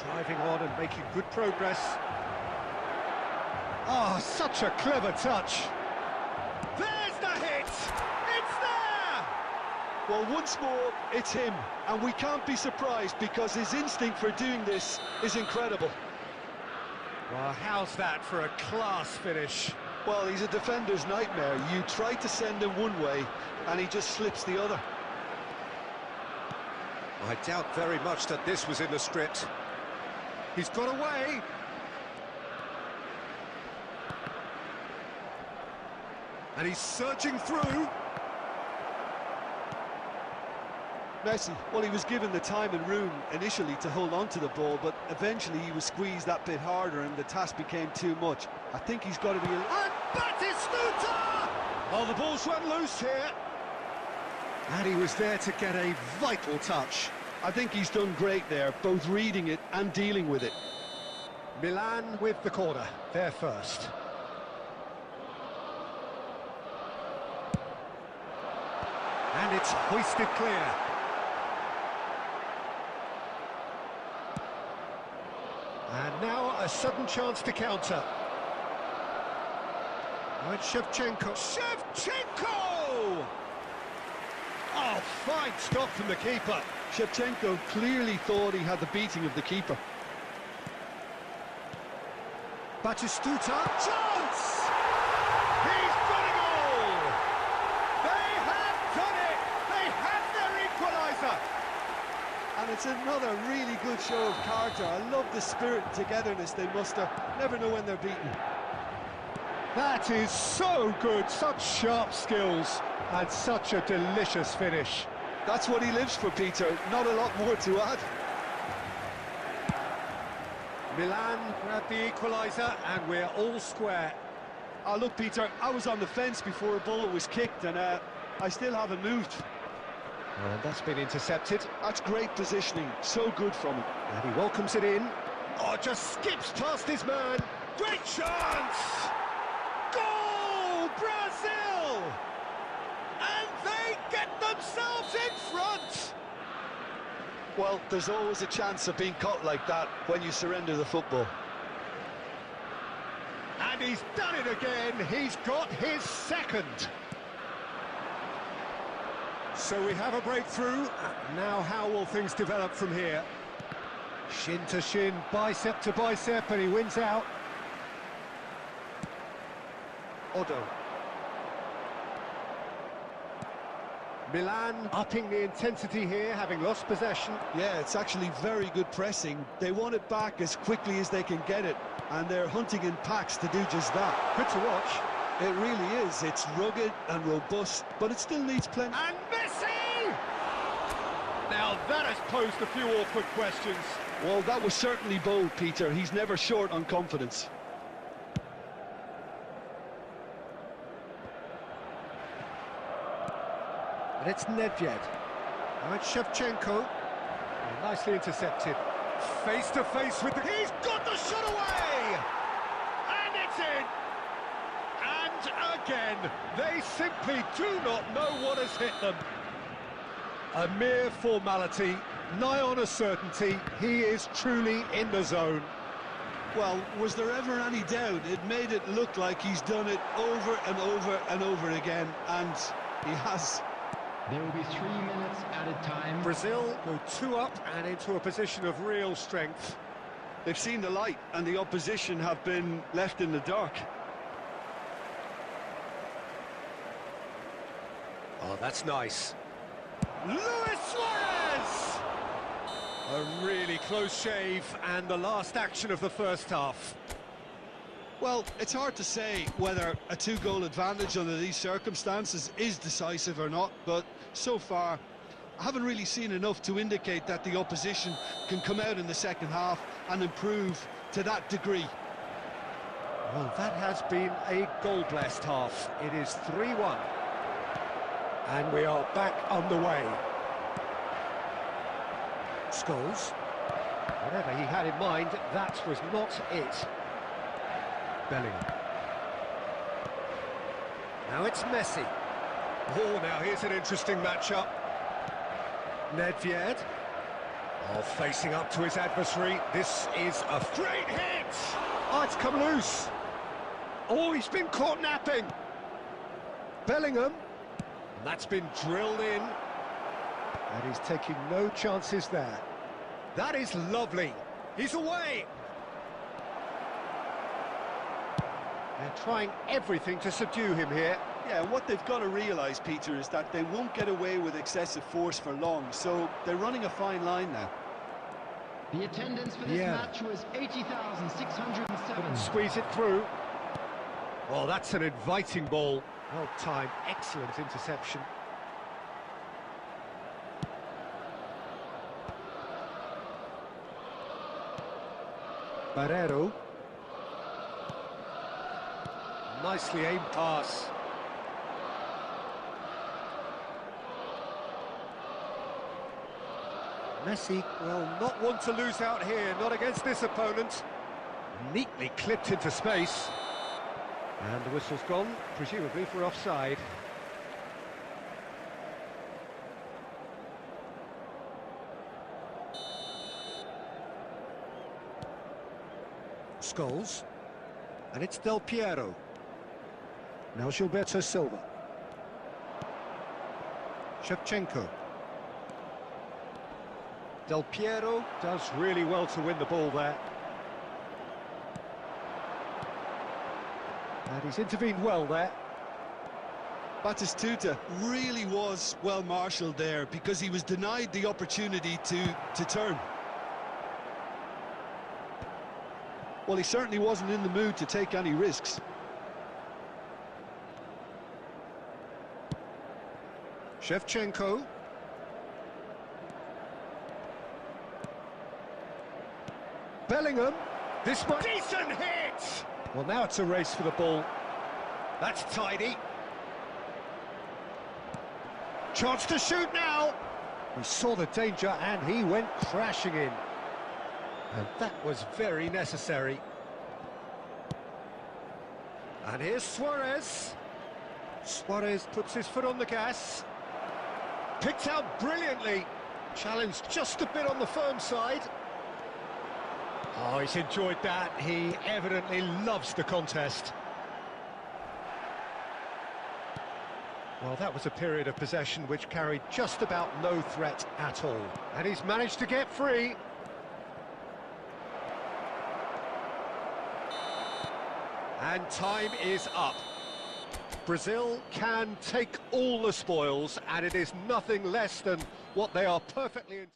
Driving on and making good progress. Oh, such a clever touch. There's the hit! It's there! Well, once more, it's him. And we can't be surprised because his instinct for doing this is incredible. Well, how's that for a class finish? Well, he's a defender's nightmare. You try to send him one way, and he just slips the other. I doubt very much that this was in the script. He's got away. And he's surging through. Messi, well, he was given the time and room initially to hold on to the ball, but eventually he was squeezed that bit harder and the task became too much. I think he's got to be... And Batistuta! Oh, the ball's run loose here. And he was there to get a vital touch. I think he's done great there, both reading it and dealing with it. Milan with the corner, they're first. And it's hoisted clear. And now a sudden chance to counter. Right, Shevchenko. Shevchenko! Oh, fine stop from the keeper. Shevchenko clearly thought he had the beating of the keeper. Batistuta, chance! He's got a goal! They have done it! They have their equaliser! And it's another really good show of character. I love the spirit and togetherness they muster. Never know when they're beaten. That is so good, such sharp skills, and such a delicious finish. That's what he lives for, Peter. Not a lot more to add. Milan grabbed the equaliser, and we're all square. Oh, look, Peter, I was on the fence before a bullet was kicked, and I still haven't moved. And that's been intercepted. That's great positioning. So good from him. And he welcomes it in. Oh, just skips past his man. Great chance! Goal, Brazil! And they get themselves in front! Well, there's always a chance of being caught like that when you surrender the football. And he's done it again. He's got his second. So we have a breakthrough. Now how will things develop from here? Shin to shin, bicep to bicep, and he wins out. Odo. Milan upping the intensity here, having lost possession. Yeah, it's actually very good pressing. They want it back as quickly as they can get it, and they're hunting in packs to do just that. Good to watch. It really is. It's rugged and robust, but it still needs plenty. And Messi! Now that has posed a few awkward questions. Well, that was certainly bold, Peter. He's never short on confidence. And it's Nedved. Now it's Shevchenko. Nicely intercepted. Face to face with the... He's got the shot away! And it's in! And again, they simply do not know what has hit them. A mere formality, nigh on a certainty. He is truly in the zone. Well, was there ever any doubt? It made it look like he's done it over and over and over again, and he has. There will be 3 minutes added time. Brazil go 2 up and into a position of real strength. They've seen the light, and the opposition have been left in the dark. Oh, that's nice. Luis Suarez! A really close shave, and the last action of the first half. Well, it's hard to say whether a 2-goal advantage under these circumstances is decisive or not, but So far, I haven't really seen enough to indicate that the opposition can come out in the second half and improve to that degree. Well, that has been a goal-blessed half. It is 3-1. And we are back underway. Scholes. Whatever he had in mind, that was not it. Bellingham. Now it's Messi. Oh, now here's an interesting matchup. Nedved. Oh, facing up to his adversary. This is a great hit! Oh, it's come loose. Oh, he's been caught napping. Bellingham. And that's been drilled in. And he's taking no chances there. That is lovely. He's away. They're trying everything to subdue him here. Yeah, what they've got to realise, Peter, is that they won't get away with excessive force for long, so they're running a fine line now. The attendance for this match was 80,607. Squeeze it through. Oh, that's an inviting ball. Well timed, excellent interception. Barrero. Nicely aimed pass. Messi, well, not one to lose out here, not against this opponent. Neatly clipped into space. And the whistle's gone, presumably for offside. Scholes. And it's Del Piero. Now Gilberto Silva. Shevchenko. Del Piero does really well to win the ball there. And he's intervened well there. Batistuta really was well marshalled there because he was denied the opportunity to turn. Well, he certainly wasn't in the mood to take any risks. Shevchenko. Bellingham. This one. Decent hit! Well, now it's a race for the ball. That's tidy. Chance to shoot now. He saw the danger and he went crashing in. And that was very necessary. And here's Suarez. Suarez puts his foot on the gas. Picked out brilliantly. Challenged just a bit on the firm side. Oh, he's enjoyed that. He evidently loves the contest. Well, that was a period of possession which carried just about no threat at all. And he's managed to get free. And time is up. Brazil can take all the spoils, and it is nothing less than what they are perfectly...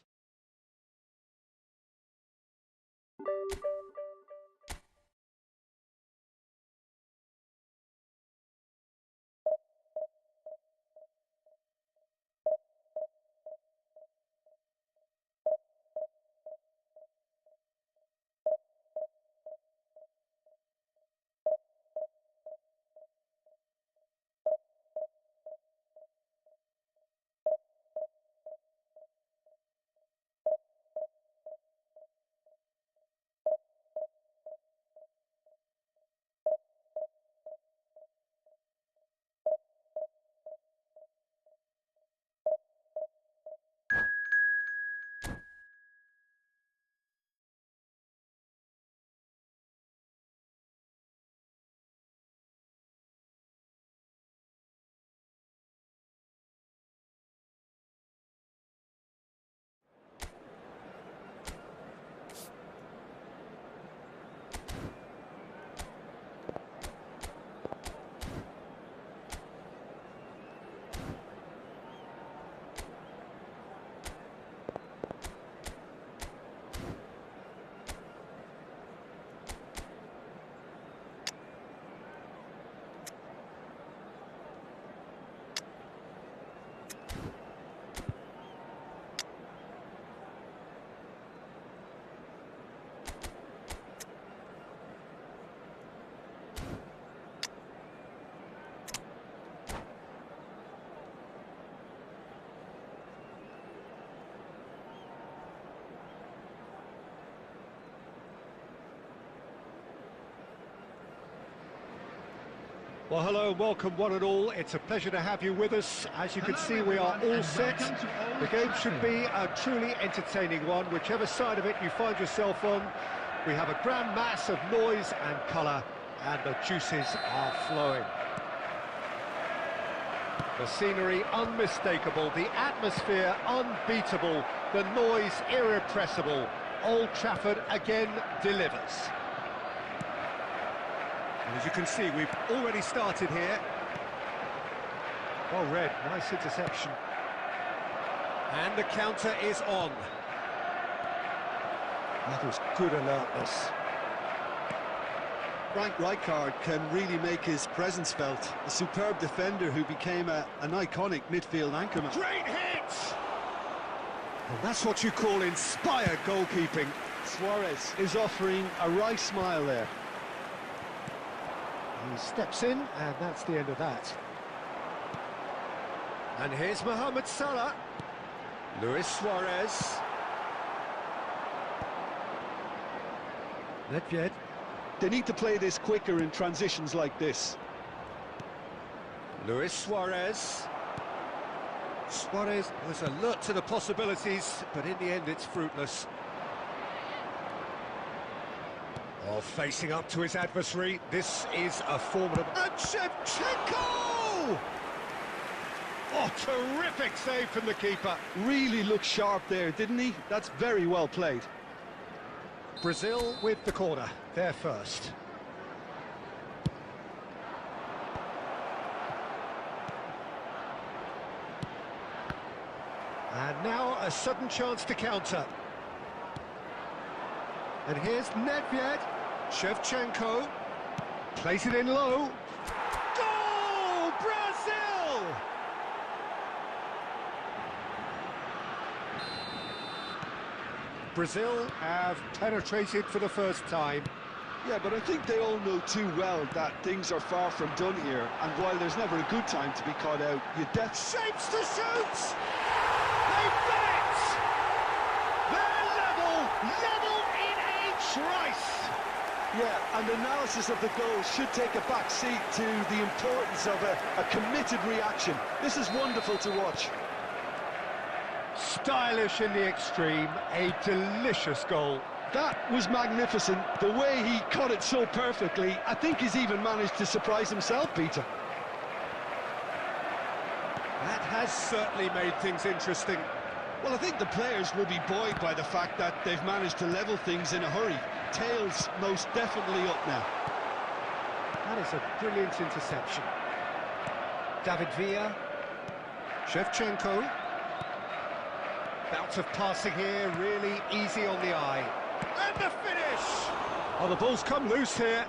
Well, hello, welcome one and all. It's a pleasure to have you with us. As you can see, we are all set. The game should be a truly entertaining one, whichever side of it you find yourself on. We have a grand mass of noise and colour, and the juices are flowing. The scenery unmistakable, the atmosphere unbeatable, the noise irrepressible. Old Trafford again delivers. And as you can see, we've already started here. Well read, nice interception. And the counter is on. That was good alertness. Frank Rijkaard can really make his presence felt. A superb defender who became an iconic midfield anchorman. Great hit! And that's what you call inspired goalkeeping. Suarez is offering a wry smile there. He steps in, and that's the end of that. And here's Mohamed Salah. Luis Suarez. Nedved. They need to play this quicker in transitions like this. Luis Suarez. Suarez was alert to the possibilities, but in the end it's fruitless. Oh, facing up to his adversary, this is a formidable... And Shevchenko! Oh, terrific save from the keeper. Really looked sharp there, didn't he? That's very well played. Brazil with the corner, they're first. And now a sudden chance to counter. And here's Nedved. Shevchenko plays it in low. Goal! Brazil! Brazil have penetrated for the first time. Yeah, but I think they all know too well that things are far from done here. And while there's never a good time to be caught out, you shapes to shoot! They've done it! They're level in a trice! Yeah, and analysis of the goal should take a back seat to the importance of a committed reaction. This is wonderful to watch. Stylish in the extreme, a delicious goal. That was magnificent. The way he caught it so perfectly, I think he's even managed to surprise himself, Peter. That has certainly made things interesting. Well, I think the players will be buoyed by the fact that they've managed to level things in a hurry. Tails most definitely up now. That is a brilliant interception. David Villa. Shevchenko. Bout of passing here, really easy on the eye. And the finish! Oh, the ball's come loose here.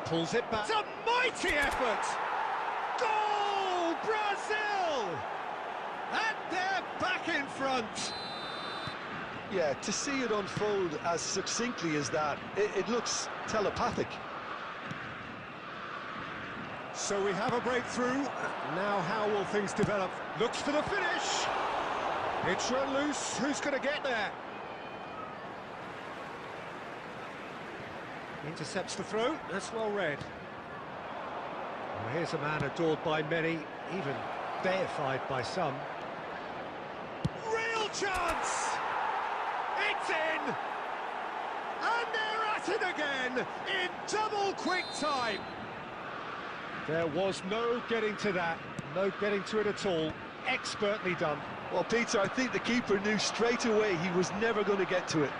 Pulls it back. It's a mighty effort! Goal! Brazil! And they're back in front. Yeah, to see it unfold as succinctly as that, it looks telepathic. So we have a breakthrough. Now how will things develop? Looks for the finish. It's run loose. Who's going to get there? Intercepts the throw. That's well read. Well, here's a man adored by many, even deified by some. Real chance! It's in! And they're at it again in double quick time. There was no getting to that, no getting to it at all. Expertly done. Well, Peter, I think the keeper knew straight away he was never going to get to it.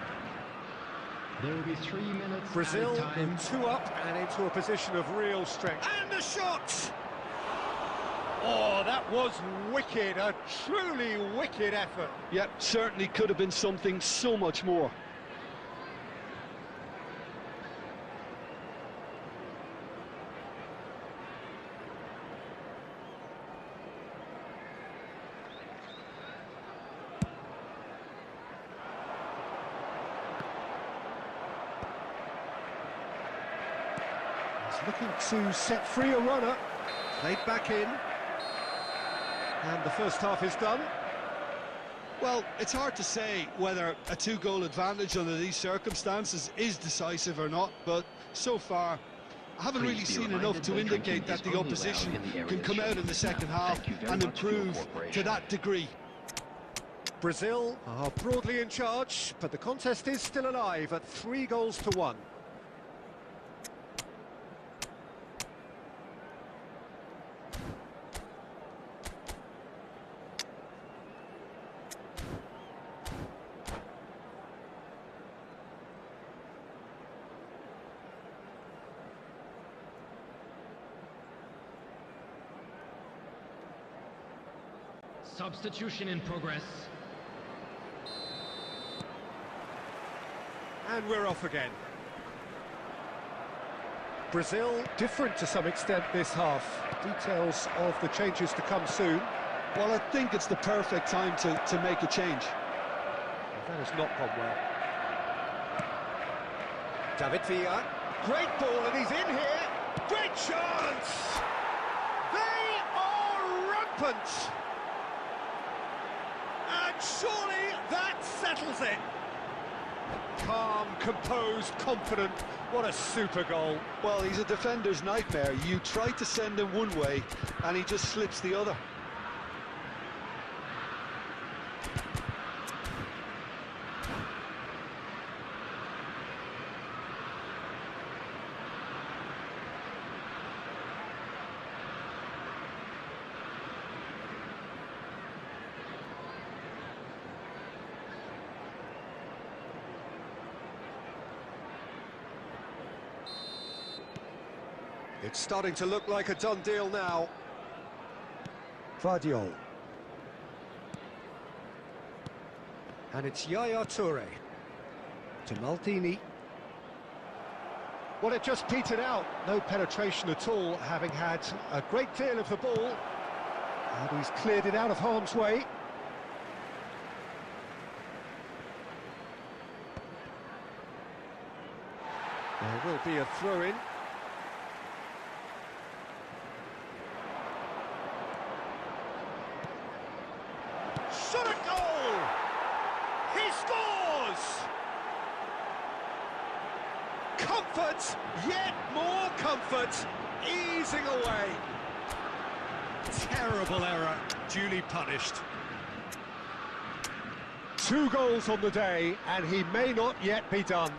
There will be 3 minutes. Brazil time. 2 up and into a position of real strength. And the shot! Oh, that was wicked, a truly wicked effort. Yep, certainly could have been something so much more. Looking to set free a runner. Played back in. And the first half is done. Well, it's hard to say whether a 2-goal advantage under these circumstances is decisive or not, but so far, I haven't really seen enough to indicate that the opposition can come out in the second half and improve to that degree. Brazil are broadly in charge, but the contest is still alive at 3-1. Substitution in progress. And we're off again. Brazil different to some extent this half. Details of the changes to come soon. Well, I think it's the perfect time to make a change. That has not gone well. David VIEIRA. Great ball, and he's in here. Great chance! They are rampant! And surely that settles it. Calm, composed, confident. What a super goal. Well, he's a defender's nightmare. You try to send him one way, and he just slips the other. It's starting to look like a done deal now. Vardiol. And it's Yaya Toure. To Maldini. Well, it just petered out. No penetration at all, having had a great deal of the ball. And he's cleared it out of harm's way. There will be a throw-in. Shot a goal! He scores! Comfort, yet more comfort, easing away. Terrible error, duly punished. 2 goals on the day, and he may not yet be done.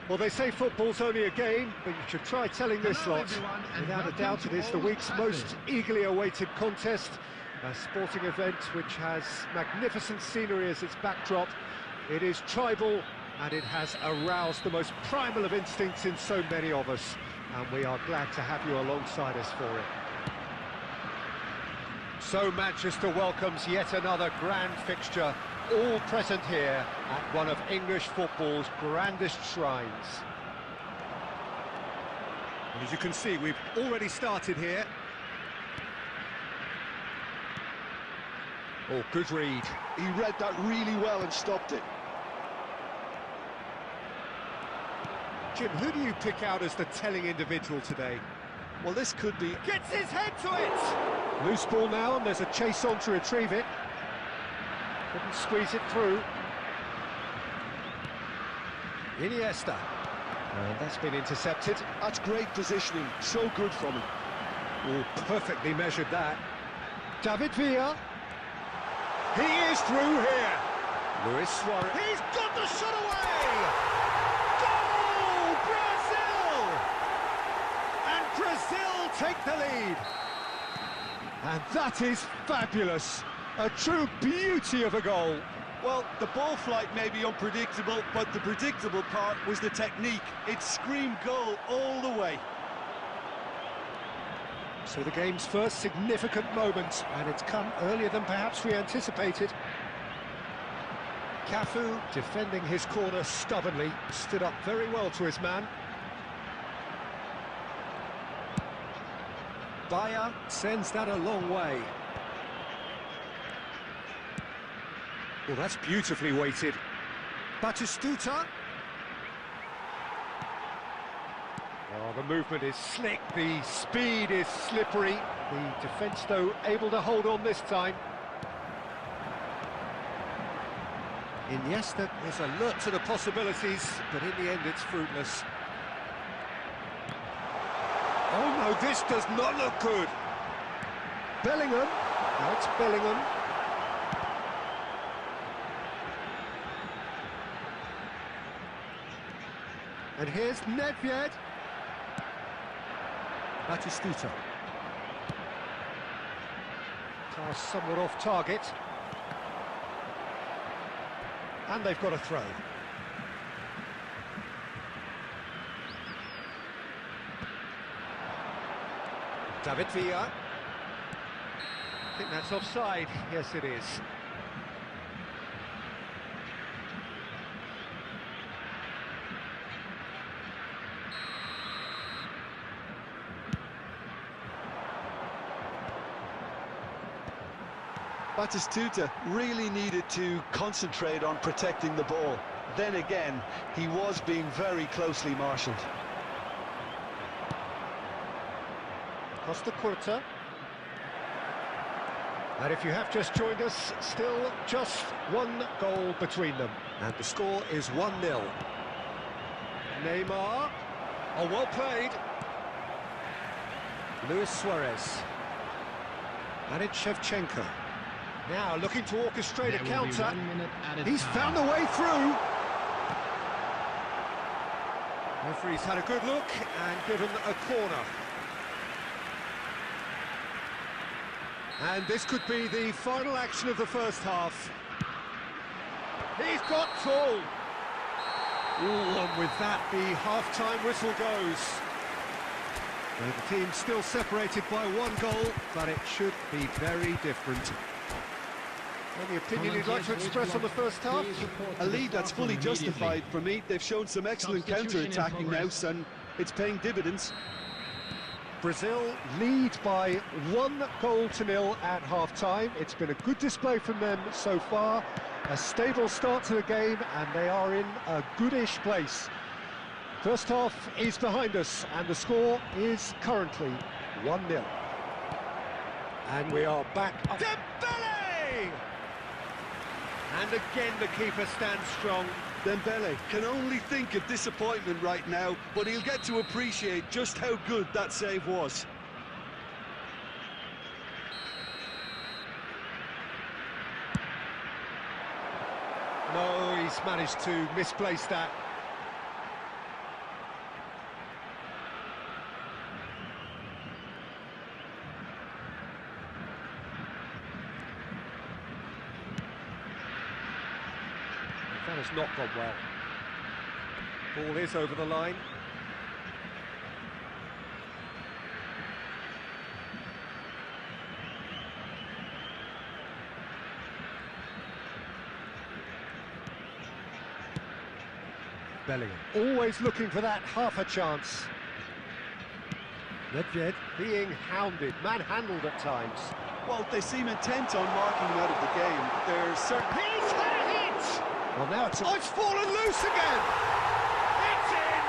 Well, they say football's only a game, but you should try telling this lot. Without a doubt, it is the week's most eagerly awaited contest. A sporting event which has magnificent scenery as its backdrop. It is tribal, And it has aroused the most primal of instincts in so many of us, and we are glad to have you alongside us for it. So Manchester welcomes yet another grand fixture, all present here at one of English football's grandest shrines. And as you can see, we've already started here. Oh, good read. He read that really well and stopped it. Jim, who do you pick out as the telling individual today? Well, this could be... Gets his head to it! Loose ball now, and there's a chase on to retrieve it. Couldn't squeeze it through. Iniesta. And that's been intercepted. That's great positioning, so good from him. Oh, perfectly measured that. David Villa. He is through here. Luis Suarez. He's got the shot away! Goal! Brazil! And Brazil take the lead. And that is fabulous. A true beauty of a goal. Well, the ball flight may be unpredictable, but the predictable part was the technique. It screamed goal all the way. So the game's first significant moment, and it's come earlier than perhaps we anticipated. Cafu, defending his corner stubbornly, stood up very well to his man. Bayer sends that a long way. Well, that's beautifully weighted. Batistuta. Oh, the movement is slick, the speed is slippery. The defence, though, able to hold on this time. Iniesta is alert to the possibilities, but in the end it's fruitless. Oh no, this does not look good. Bellingham. Now it's Bellingham. And here's Nedved. Batistuta. Pass somewhat off target. And they've got a throw. David Villa. I think that's offside. Yes, it is. Batistuta really needed to concentrate on protecting the ball. Then again, he was being very closely marshalled. Costa Curta. And if you have just joined us, still just one goal between them. And the score is 1-0. Neymar. Oh, well played. Luis Suarez. And it's Shevchenko. Now looking to orchestrate a counter. He's found a way through. Referee's had a good look and given a corner. And this could be the final action of the first half. He's got tall. Ooh, and with that, the half-time whistle goes. And the team's still separated by one goal, but it should be very different. Any opinion you'd like to express on the first half? A lead that's fully justified for me. They've shown some excellent counter-attacking now, and it's paying dividends. Brazil lead by 1-0 at half-time. It's been a good display from them so far. A stable start to the game, and they are in a goodish place. First half is behind us, and the score is currently 1-0. And we are back up. Dembele! And again the keeper stands strong. Dembele can only think of disappointment right now, but he'll get to appreciate just how good that save was. No, he's managed to misplace that. That has not gone well. Ball is over the line. Bellingham, always looking for that half a chance. Nedved being hounded, manhandled at times. Well, they seem intent on marking him out of the game. They're certain... He's had a hit! Well, now it's fallen loose again! It's in!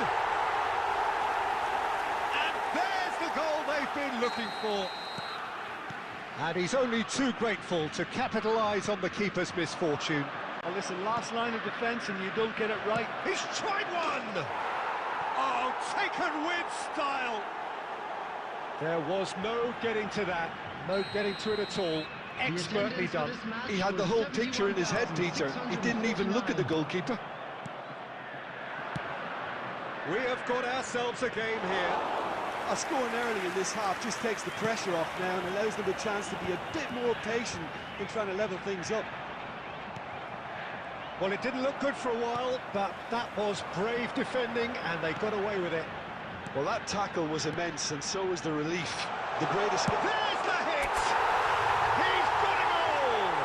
And there's the goal they've been looking for. And he's only too grateful to capitalise on the keeper's misfortune. Well, listen, last line of defence and you don't get it right. He's tried one! Oh, taken with style! There was no getting to that, no getting to it at all. Expertly done. He had the whole picture in his head, Peter. He didn't even look at the goalkeeper. We have got ourselves a game here. Scoring early in this half just takes the pressure off now and allows them a chance to be a bit more patient in trying to level things up. Well, it didn't look good for a while, but that was brave defending, and they got away with it. Well, that tackle was immense, and so was the relief. The greatest... There's the hit! He's got it all!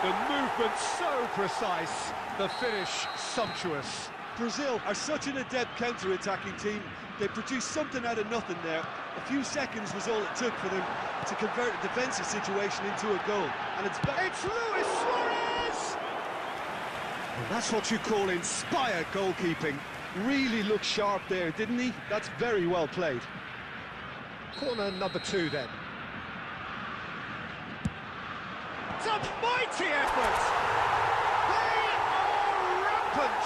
The movement so precise, the finish sumptuous. Brazil are such an adept counter-attacking team. They produced something out of nothing there. A few seconds was all it took for them to convert a defensive situation into a goal. And it's Luis Suarez! And that's what you call inspired goalkeeping. Really looked sharp there, didn't he? That's very well played. Corner number 2 then. It's a mighty effort! They are rampant!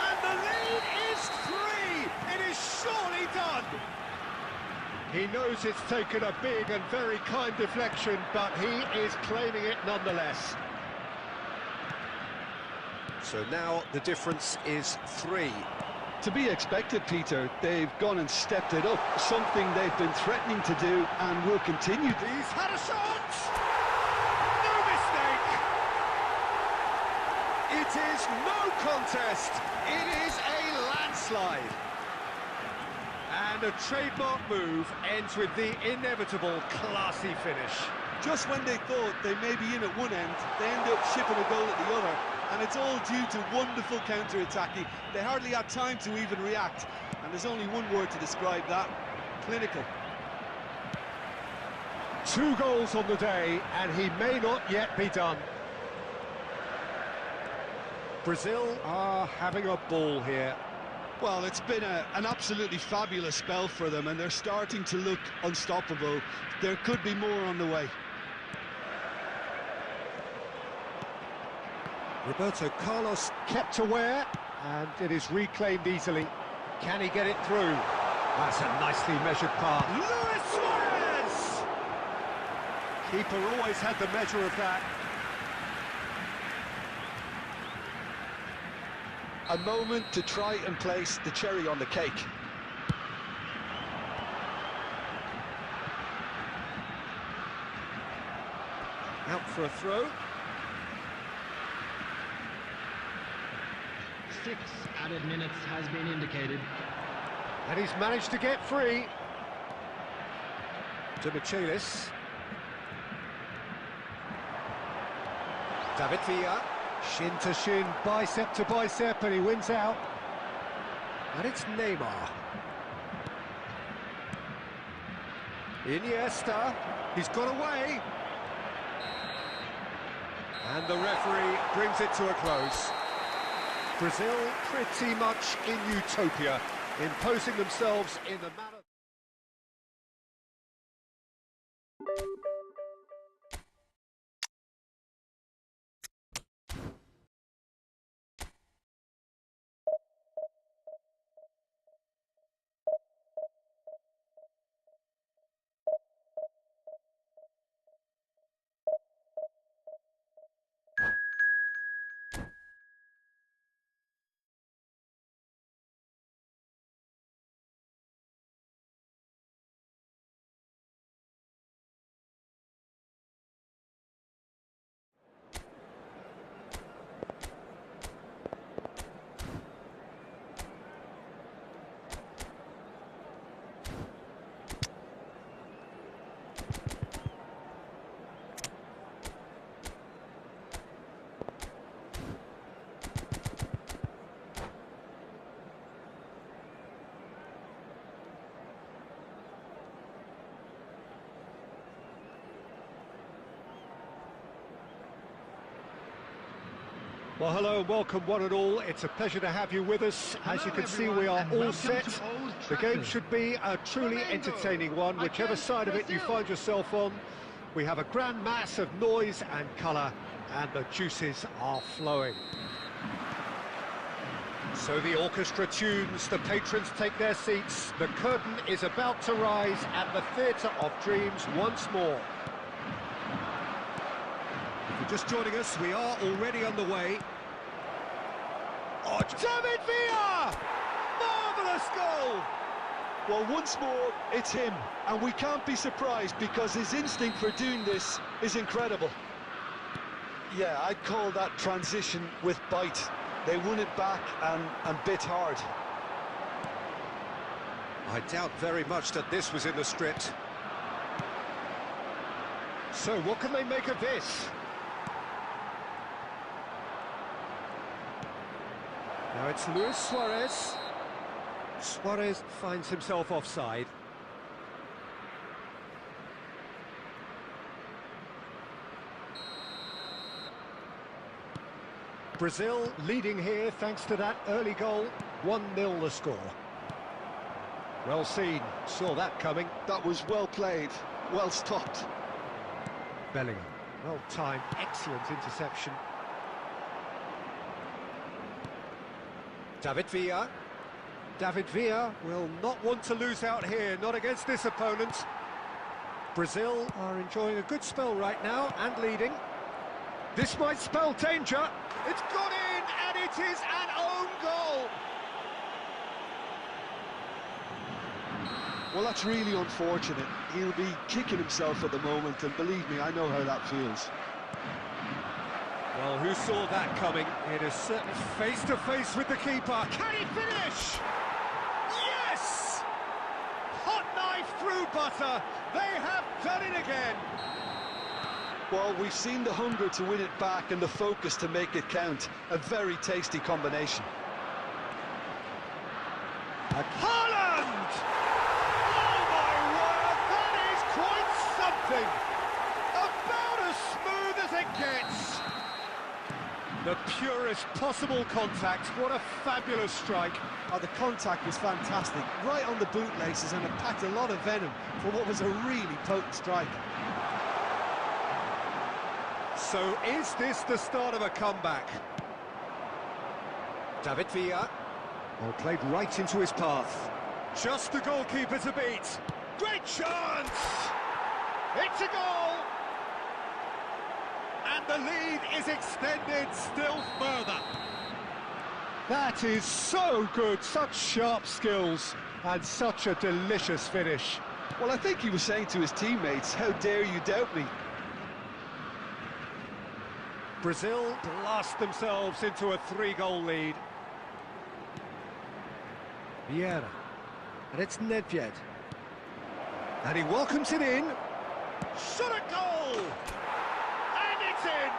And the lead is 3! It is surely done! He knows it's taken a big and very kind deflection, but he is claiming it nonetheless. So now the difference is 3. To be expected, Peter. They've gone and stepped it up, something they've been threatening to do and will continue. He's had a shot! No mistake! It is no contest! It is a landslide! And a trademark move ends with the inevitable classy finish. Just when they thought they may be in at one end, they end up shipping a goal at the other. And it's all due to wonderful counter-attacking. They hardly had time to even react. And there's only one word to describe that: clinical. 2 goals on the day, and he may not yet be done. Brazil are having a ball here. Well, it's been an absolutely fabulous spell for them, and they're starting to look unstoppable. There could be more on the way. Roberto Carlos kept aware, and it is reclaimed easily. Can he get it through? That's a nicely measured pass. Luis Suarez! Keeper always had the measure of that. A moment to try and place the cherry on the cake. Out for a throw. 6 added minutes has been indicated. And he's managed to get free. To Michelis. David Villa. Shin to shin, bicep to bicep, and he wins out. And it's Neymar. Iniesta. He's got away. And the referee brings it to a close. Brazil pretty much in utopia, imposing themselves in the manner... Well, hello and welcome one and all. It's a pleasure to have you with us. As you can see, we are all set. The game should be a truly entertaining one, whichever side of it you find yourself on. We have a grand mass of noise and colour, and the juices are flowing. So the orchestra tunes, the patrons take their seats. The curtain is about to rise at the Theatre of Dreams once more. If you're just joining us, we are already underway. Oh, David Villa! Marvellous goal! Well, once more, it's him, and we can't be surprised because his instinct for doing this is incredible. Yeah, I'd call that transition with bite. They won it back and bit hard. I doubt very much that this was in the script. So what can they make of this? Now it's Luis Suarez. Suarez finds himself offside. Brazil leading here thanks to that early goal. 1-0 the score. Well seen, saw that coming. That was well played, well stopped. Bellingham, well timed, excellent interception. David Villa. David Villa will not want to lose out here, not against this opponent. Brazil are enjoying a good spell right now and leading. This might spell danger. It's gone in, and it is an own goal. Well, that's really unfortunate. He'll be kicking himself at the moment, and believe me, I know how that feels. Well, who saw that coming? It is certainly face-to-face with the keeper. Can he finish? Yes! Hot knife through butter. They have done it again. Well, we've seen the hunger to win it back and the focus to make it count. A very tasty combination. Haaland! Oh, my word, that is quite something. About as smooth as it gets. The purest possible contact. What a fabulous strike. Oh, the contact was fantastic, right on the bootlaces, and it packed a lot of venom for what was a really potent strike. So is this the start of a comeback? David Villa. Oh, played right into his path. Just the goalkeeper to beat. Great chance! It's a goal! And the lead is extended still further. That is so good, such sharp skills, and such a delicious finish. Well, I think he was saying to his teammates, how dare you doubt me? Brazil blast themselves into a 3-goal lead. VIEIRA, and it's Nedved. And he welcomes it in. Shot a goal! And it's in!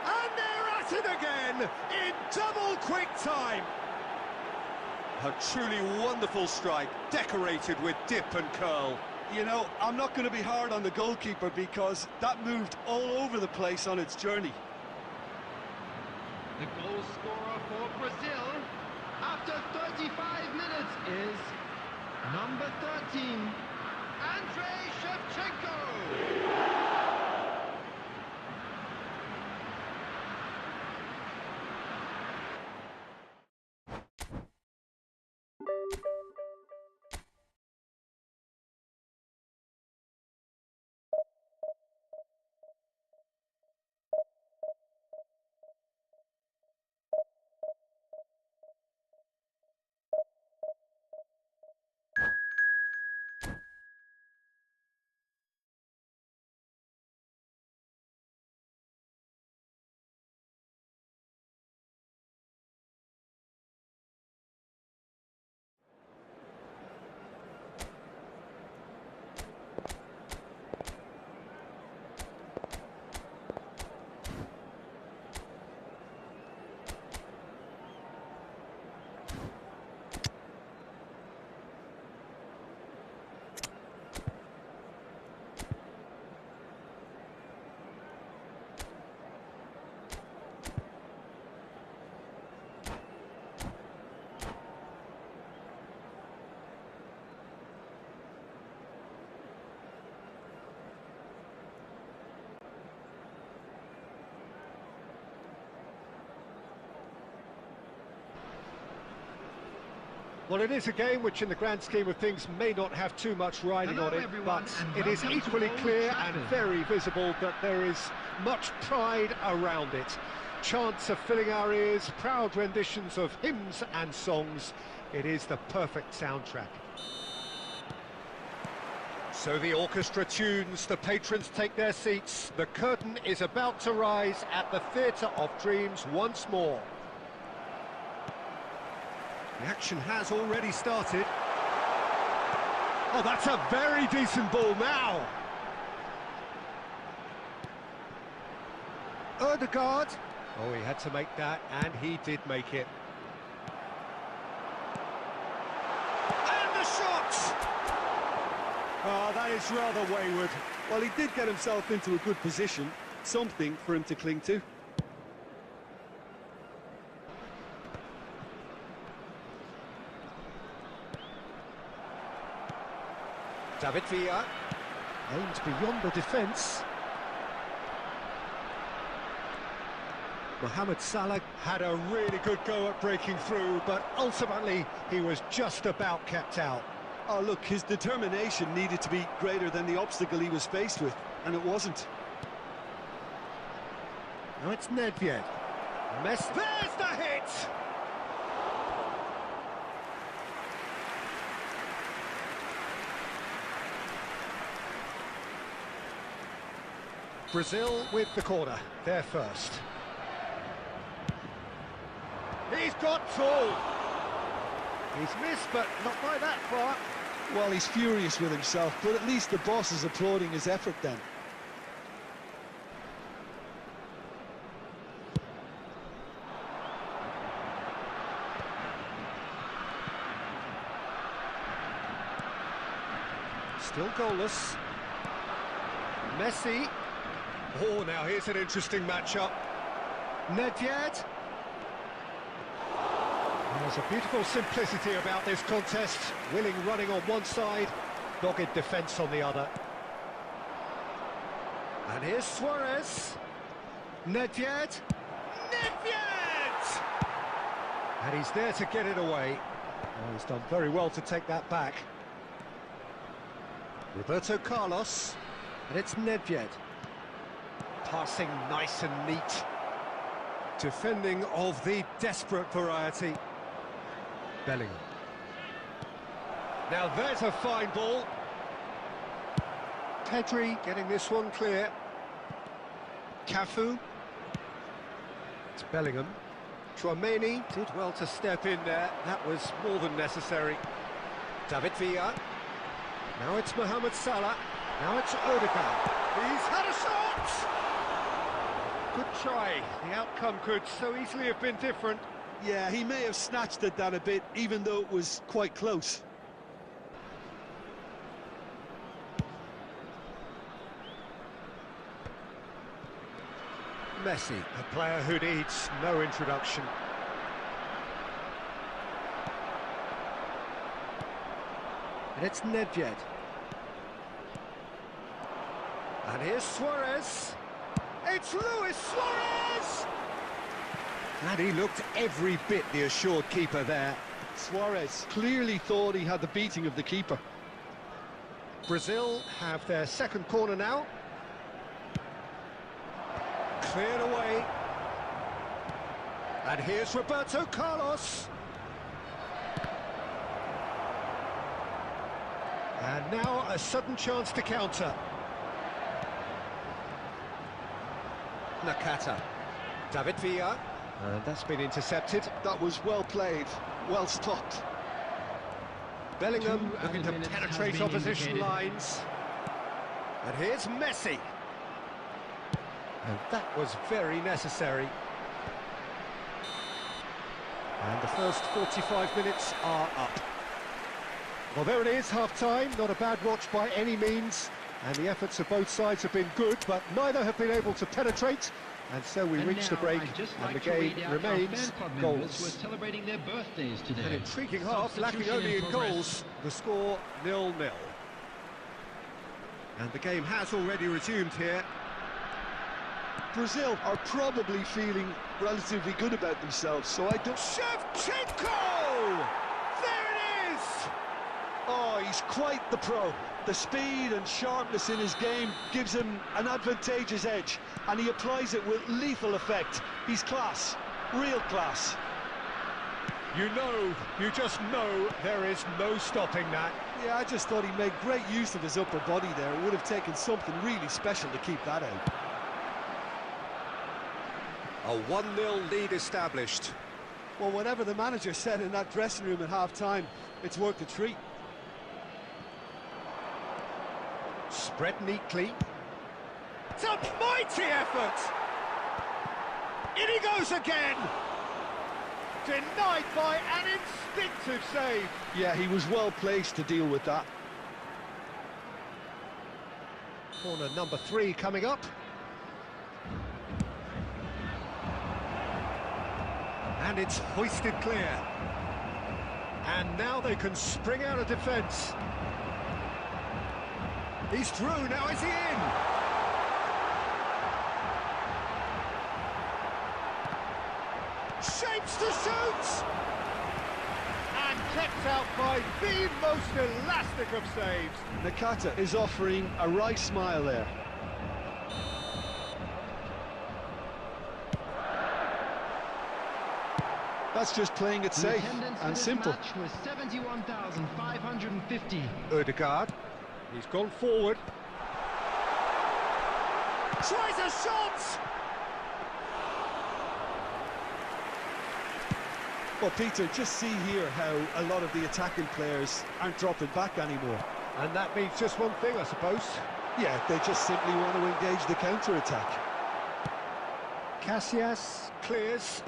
And they're at it again in double quick time. A truly wonderful strike, decorated with dip and curl. You know, I'm not going to be hard on the goalkeeper because that moved all over the place on its journey. The goal scorer for Brazil after 35 minutes is number 13, Andrei Shevchenko. Well, it is a game which in the grand scheme of things may not have too much riding Hello, on it, everyone, but and it is welcome to equally Old clear and Trafford. very visible that there is much pride around it. Chants are filling our ears, proud renditions of hymns and songs. It is the perfect soundtrack. So the orchestra tunes, the patrons take their seats. The curtain is about to rise at the Theatre of Dreams once more. The action has already started. Oh, that's a very decent ball now. Ødegaard. Oh, he had to make that, and he did make it. And the shot! Oh, that is rather wayward. Well, he did get himself into a good position, something for him to cling to. David VIEIRA aims beyond the defence. Mohamed Salah had a really good go at breaking through, but ultimately he was just about kept out. Oh, look, his determination needed to be greater than the obstacle he was faced with, and it wasn't. Now it's Nedved. Messi. There's the hit! Brazil with the corner, they're first. He's got tall. He's missed, but not by that far. Well, he's furious with himself, but at least the boss is applauding his effort then. Still goalless. Messi. Oh, now here's an interesting matchup. Nedved. There's a beautiful simplicity about this contest. Willing running on one side, dogged defence on the other. And here's Suarez. Nedved. Nedved! And he's there to get it away. Oh, he's done very well to take that back. Roberto Carlos. And it's Nedved. Passing nice and neat. Defending of the desperate variety. Bellingham. Now there's a fine ball. Pedri getting this one clear. Cafu. It's Bellingham. Tchouameni did well to step in there. That was more than necessary. David VIEIRA. Now it's Mohamed Salah. Now it's Ødegaard. He's had a shot! Good try. The outcome could so easily have been different. Yeah, he may have snatched at that a bit, even though it was quite close. Messi, a player who needs no introduction. And it's Nedved. And here's Suarez. It's Luis Suarez! And he looked every bit the assured keeper there. Suarez clearly thought he had the beating of the keeper. Brazil have their second corner now. Cleared away. And here's Roberto Carlos. And now a sudden chance to counter. Nakata. David VIEIRA. And that's been intercepted. That was well played, well stopped. Bellingham looking to minutes penetrate has been opposition indicated. lines. And here's Messi. And that was very necessary. And the first 45 minutes are up. Well, there it is, half-time. Not a bad watch by any means. And the efforts of both sides have been good, but neither have been able to penetrate. And so we reach the break, and the game remains goalless. We're celebrating their birthdays today. An intriguing half, lacking only in goals. The score 0-0. And the game has already resumed here. Brazil are probably feeling relatively good about themselves, so I don't... Shevchenko! There it Oh, he's quite the pro. The speed and sharpness in his game gives him an advantageous edge, and he applies it with lethal effect. He's class, real class. You just know there is no stopping that. Yeah, I just thought he made great use of his upper body there. It would have taken something really special to keep that out. A 1-0 lead established. Well, whatever the manager said in that dressing room at half-time, it's worth a treat. Spread neatly. It's a mighty effort! In he goes again! Denied by an instinctive save. Yeah, he was well placed to deal with that. Corner number 3 coming up. And it's hoisted clear. And now they can spring out of defence. He's through, now is he in? Shapes to shoot! And kept out by the most elastic of saves. Nakata is offering a wry smile there. That's just playing it safe and simple. Match was 71,550. Odegaard, he's gone forward. Tries a shot! Well, Peter, just see here how a lot of the attacking players aren't dropping back anymore. And that means just one thing, I suppose. Yeah, they just simply want to engage the counter-attack. Casillas clears.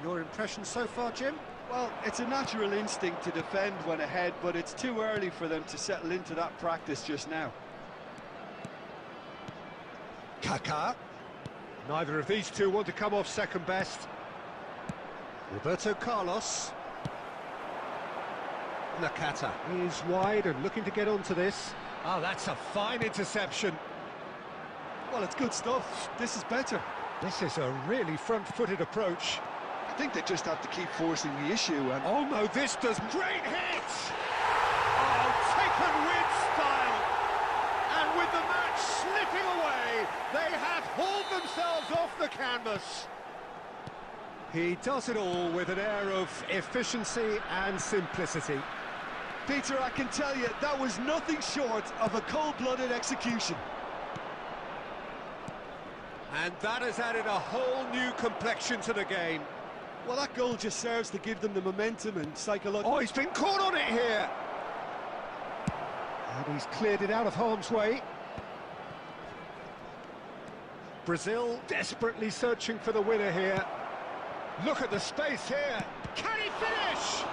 Your impression so far, Jim? Well, it's a natural instinct to defend when ahead, but it's too early for them to settle into that practice just now. Kaká. Neither of these two want to come off second best. Roberto Carlos. Nakata is wide and looking to get onto this. Oh, that's a fine interception. Well, it's good stuff. This is better. This is a really front-footed approach. I think they just have to keep forcing the issue and... Oh no, this does... Great hit! Oh, taken with style! And with the match slipping away, they have hauled themselves off the canvas. He does it all with an air of efficiency and simplicity. Peter, I can tell you, that was nothing short of a cold-blooded execution. And that has added a whole new complexion to the game. Well, that goal just serves to give them the momentum and psychological... Oh, he's been caught on it here! And he's cleared it out of harm's way. Brazil desperately searching for the winner here. Look at the space here. Can he finish?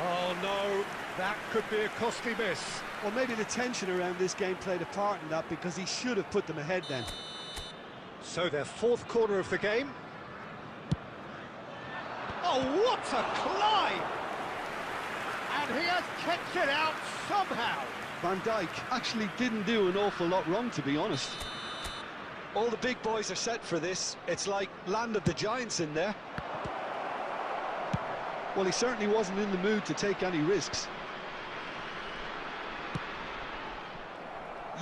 Oh, no. That could be a costly miss. Well, maybe the tension around this game played a part in that, because he should have put them ahead then. So their fourth corner of the game. Oh, what a climb! And he has kept it out somehow. Van Dijk actually didn't do an awful lot wrong, to be honest. All the big boys are set for this. It's like Land of the Giants in there. Well, he certainly wasn't in the mood to take any risks.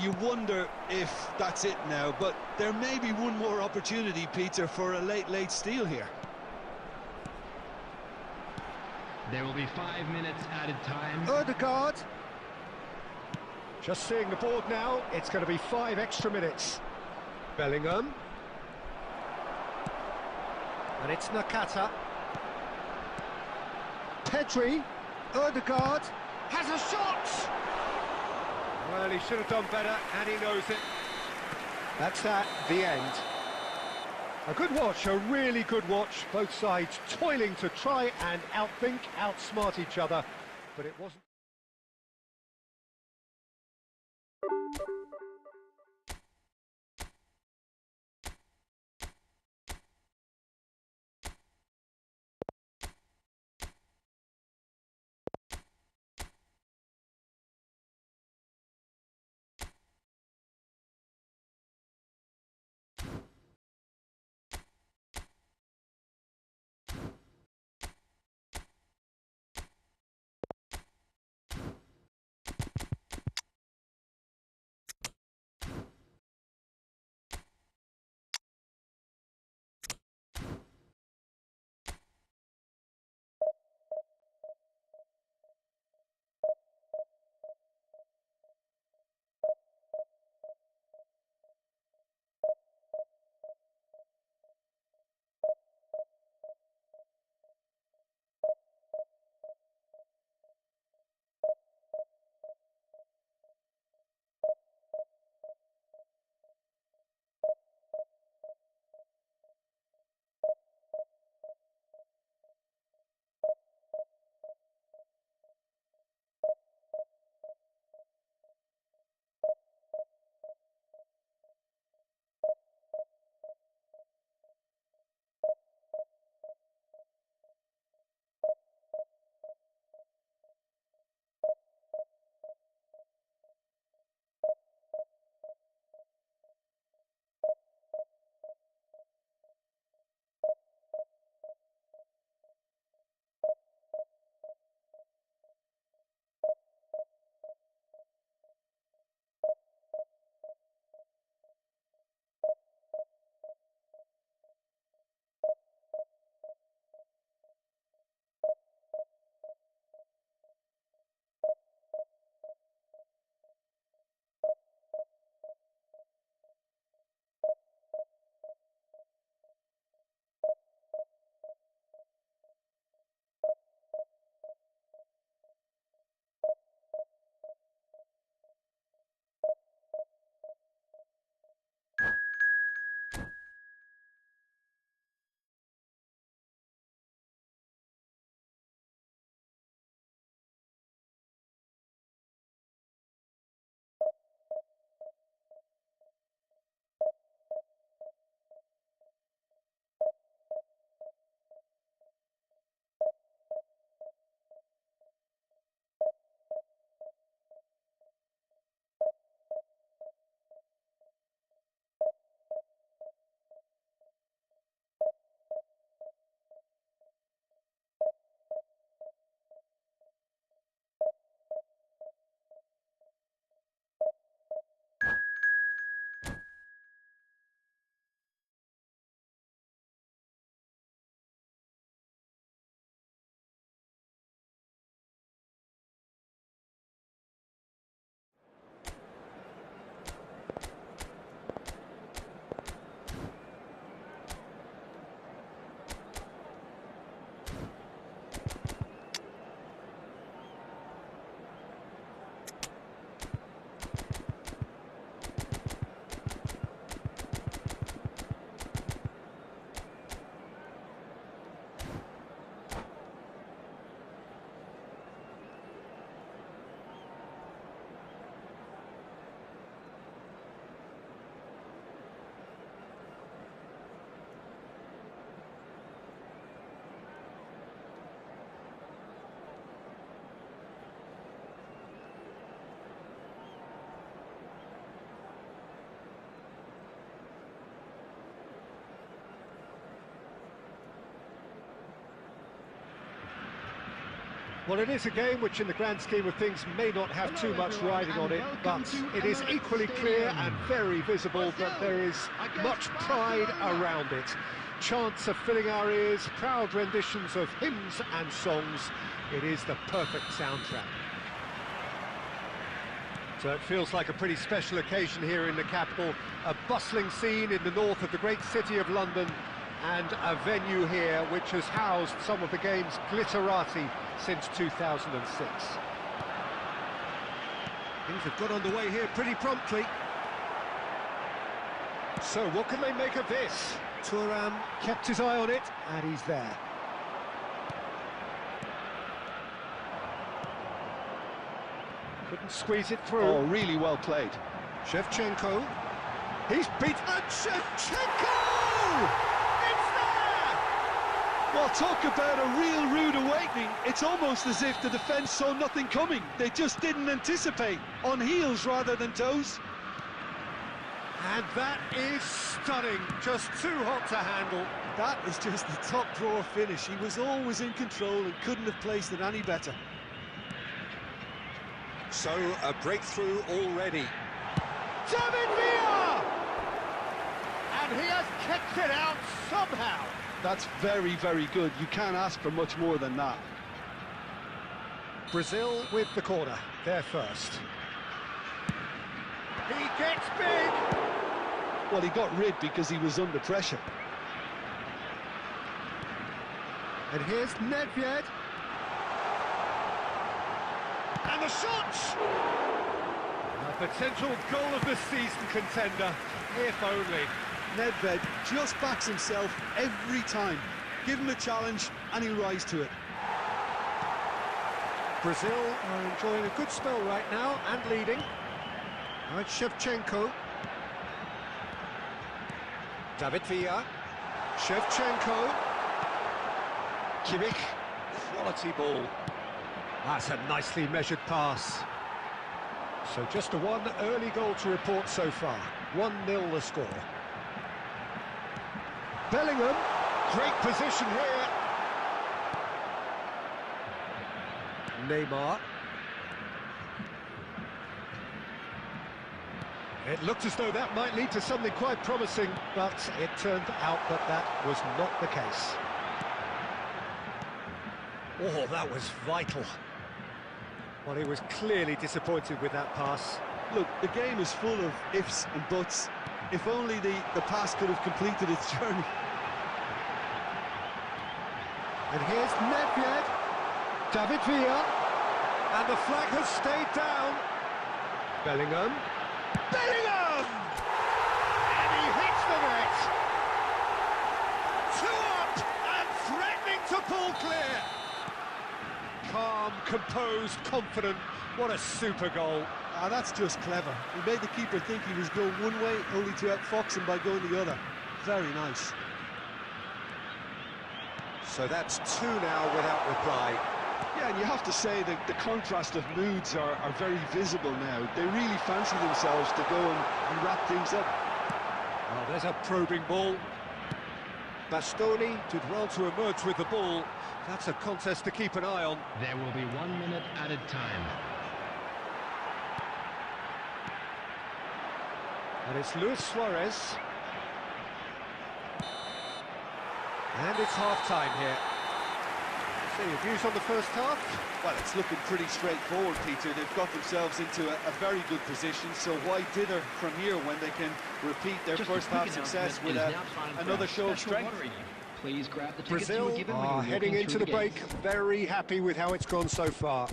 You wonder if that's it now, but there may be one more opportunity, Peter, for a late steal here. There will be 5 minutes added time. Odegaard. Just seeing the board now, it's going to be 5 extra minutes. Bellingham. And it's Nakata. Pedri. Odegaard has a shot! Well, he should have done better, and he knows it. That's that, the end. A good watch, a really good watch. Both sides toiling to try and outthink, outsmart each other, but it wasn't. Well, it is a game which in the grand scheme of things may not have too much riding on it, but it is equally clear and very visible that there is much pride around it. Chants are filling our ears, proud renditions of hymns and songs. It is the perfect soundtrack. So it feels like a pretty special occasion here in the capital, a bustling scene in the north of the great city of London, and a venue here which has housed some of the game's glitterati since 2006. Things have got underway here pretty promptly. So what can they make of this? Thuram kept his eye on it, and he's there. Couldn't squeeze it through. Oh, really well played. Shevchenko. He's beat... And Shevchenko! It's there! Well, talk about a real rude awakening. It's almost as if the defence saw nothing coming. They just didn't anticipate. On heels rather than toes. And that is stunning. Just too hot to handle. That is just the top drawer finish. He was always in control and couldn't have placed it any better. So, a breakthrough already. David VIEIRA! And he has kicked it out somehow. That's very, very good. You can't ask for much more than that. Brazil with the corner. They're first. He gets big! Well, he got rid because he was under pressure. And here's Nedved. And the shot! A potential goal of the season contender, if only. Nedved just backs himself every time. Give him a challenge and he'll rise to it. Brazil are enjoying a good spell right now and leading. Now it's Shevchenko. David VIEIRA. Shevchenko. Kimmich. Quality ball. That's a nicely measured pass. So just a one early goal to report so far. 1-0 the score. Bellingham. Great position here. Neymar. It looked as though that might lead to something quite promising, but it turned out that that was not the case. Oh, that was vital. Well, he was clearly disappointed with that pass. Look, the game is full of ifs and buts. If only the pass could have completed its journey. And here's Nedved. David VIEIRA. And the flag has stayed down. Bellingham. Bellingham! And he hits the net. 2 up and threatening to pull clear. Calm, composed, confident. What a super goal. Ah, that's just clever. He made the keeper think he was going one way, only to outfox him by going the other. Very nice. So that's 2 now without reply. Yeah, and you have to say that the contrast of moods are very visible now. They really fancy themselves to go and wrap things up. Oh, there's a probing ball. Bastoni did well to emerge with the ball. That's a contest to keep an eye on. There will be 1 minute added time. And it's Luis Suarez. And it's half-time here. So your views on the first half? Well, it's looking pretty straightforward, Peter. They've got themselves into a very good position, so why dither from here when they can repeat their first half success with another show of strength? Please grab the tickets Brazil you were given when you are were heading walking into through the the break, gates. very happy with how it's gone so far.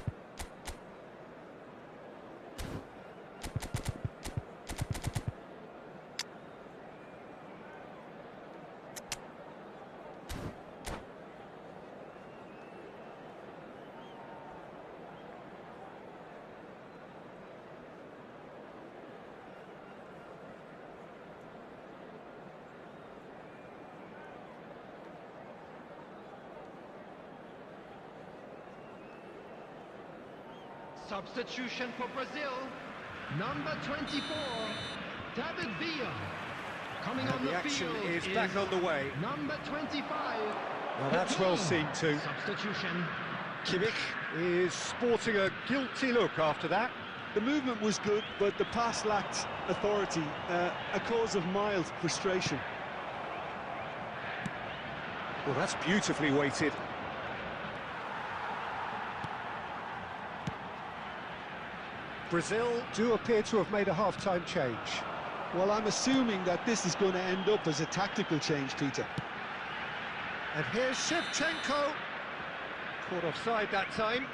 Substitution for Brazil. Number 24, David VIEIRA. Coming on The the action field is back on the way. Number 25. Well, that's well seen too. Substitution. Kimmich is sporting a guilty look after that. The movement was good, but the pass lacked authority, a cause of mild frustration. Well, that's beautifully weighted. Brazil do appear to have made a half-time change. Well, I'm assuming that this is going to end up as a tactical change, Peter. And here's Shevchenko. Caught offside that time.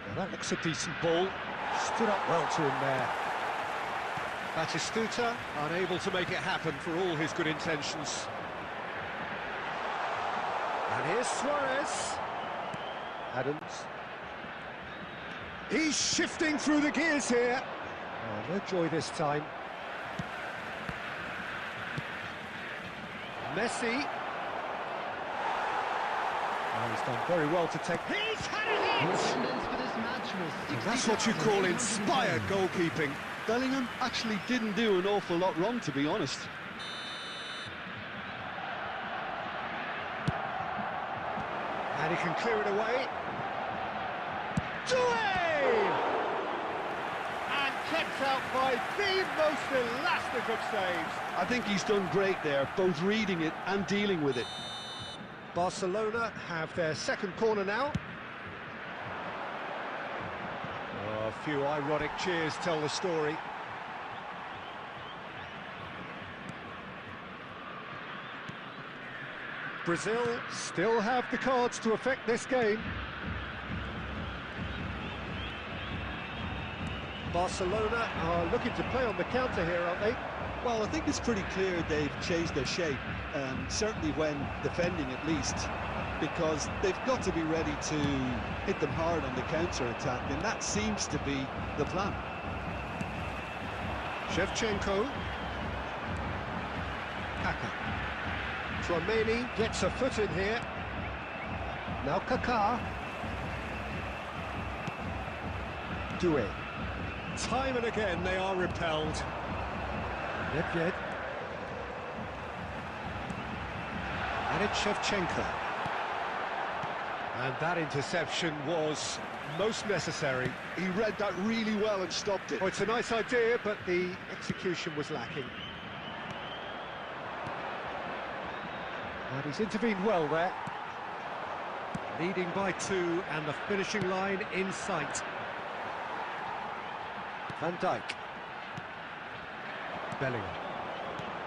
Now that looks a decent ball. Stood up well to him there. Batistuta unable to make it happen for all his good intentions. And here's Suarez. Adams. He's shifting through the gears here. Oh, no joy this time. Messi. Oh, he's done very well to take... He's had it in! Attendance for this match was That's what you call inspired goalkeeping. Bellingham actually didn't do an awful lot wrong, to be honest. And he can clear it away. Doué! And kept out by the most elastic of saves. I think he's done great there, both reading it and dealing with it. Barcelona have their second corner now. Oh, a few ironic cheers tell the story. Brazil still have the cards to affect this game. Barcelona are looking to play on the counter here, aren't they? Well, I think it's pretty clear they've changed their shape, certainly when defending at least, because they've got to be ready to hit them hard on the counter-attack, and that seems to be the plan. Shevchenko. Kaká. Tchouaméni gets a foot in here. Now Kaká. Doué. Time and again they are repelled. Yet. And it's Shevchenko. And that interception was most necessary. He read that really well and stopped it. Oh, it's a nice idea, but the execution was lacking. And he's intervened well there. Leading by 2 and the finishing line in sight. Van Dijk. Bellingham.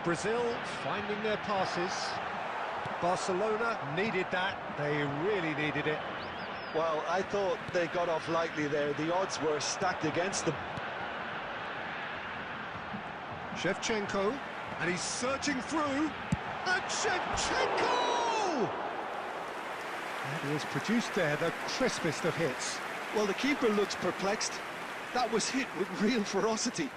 Brazil finding their passes. Barcelona needed that. They really needed it. Well, I thought they got off lightly there. The odds were stacked against them. Shevchenko. And he's searching through. And Shevchenko! And he has produced there the crispest of hits. Well, the keeper looks perplexed. That was hit with real ferocity.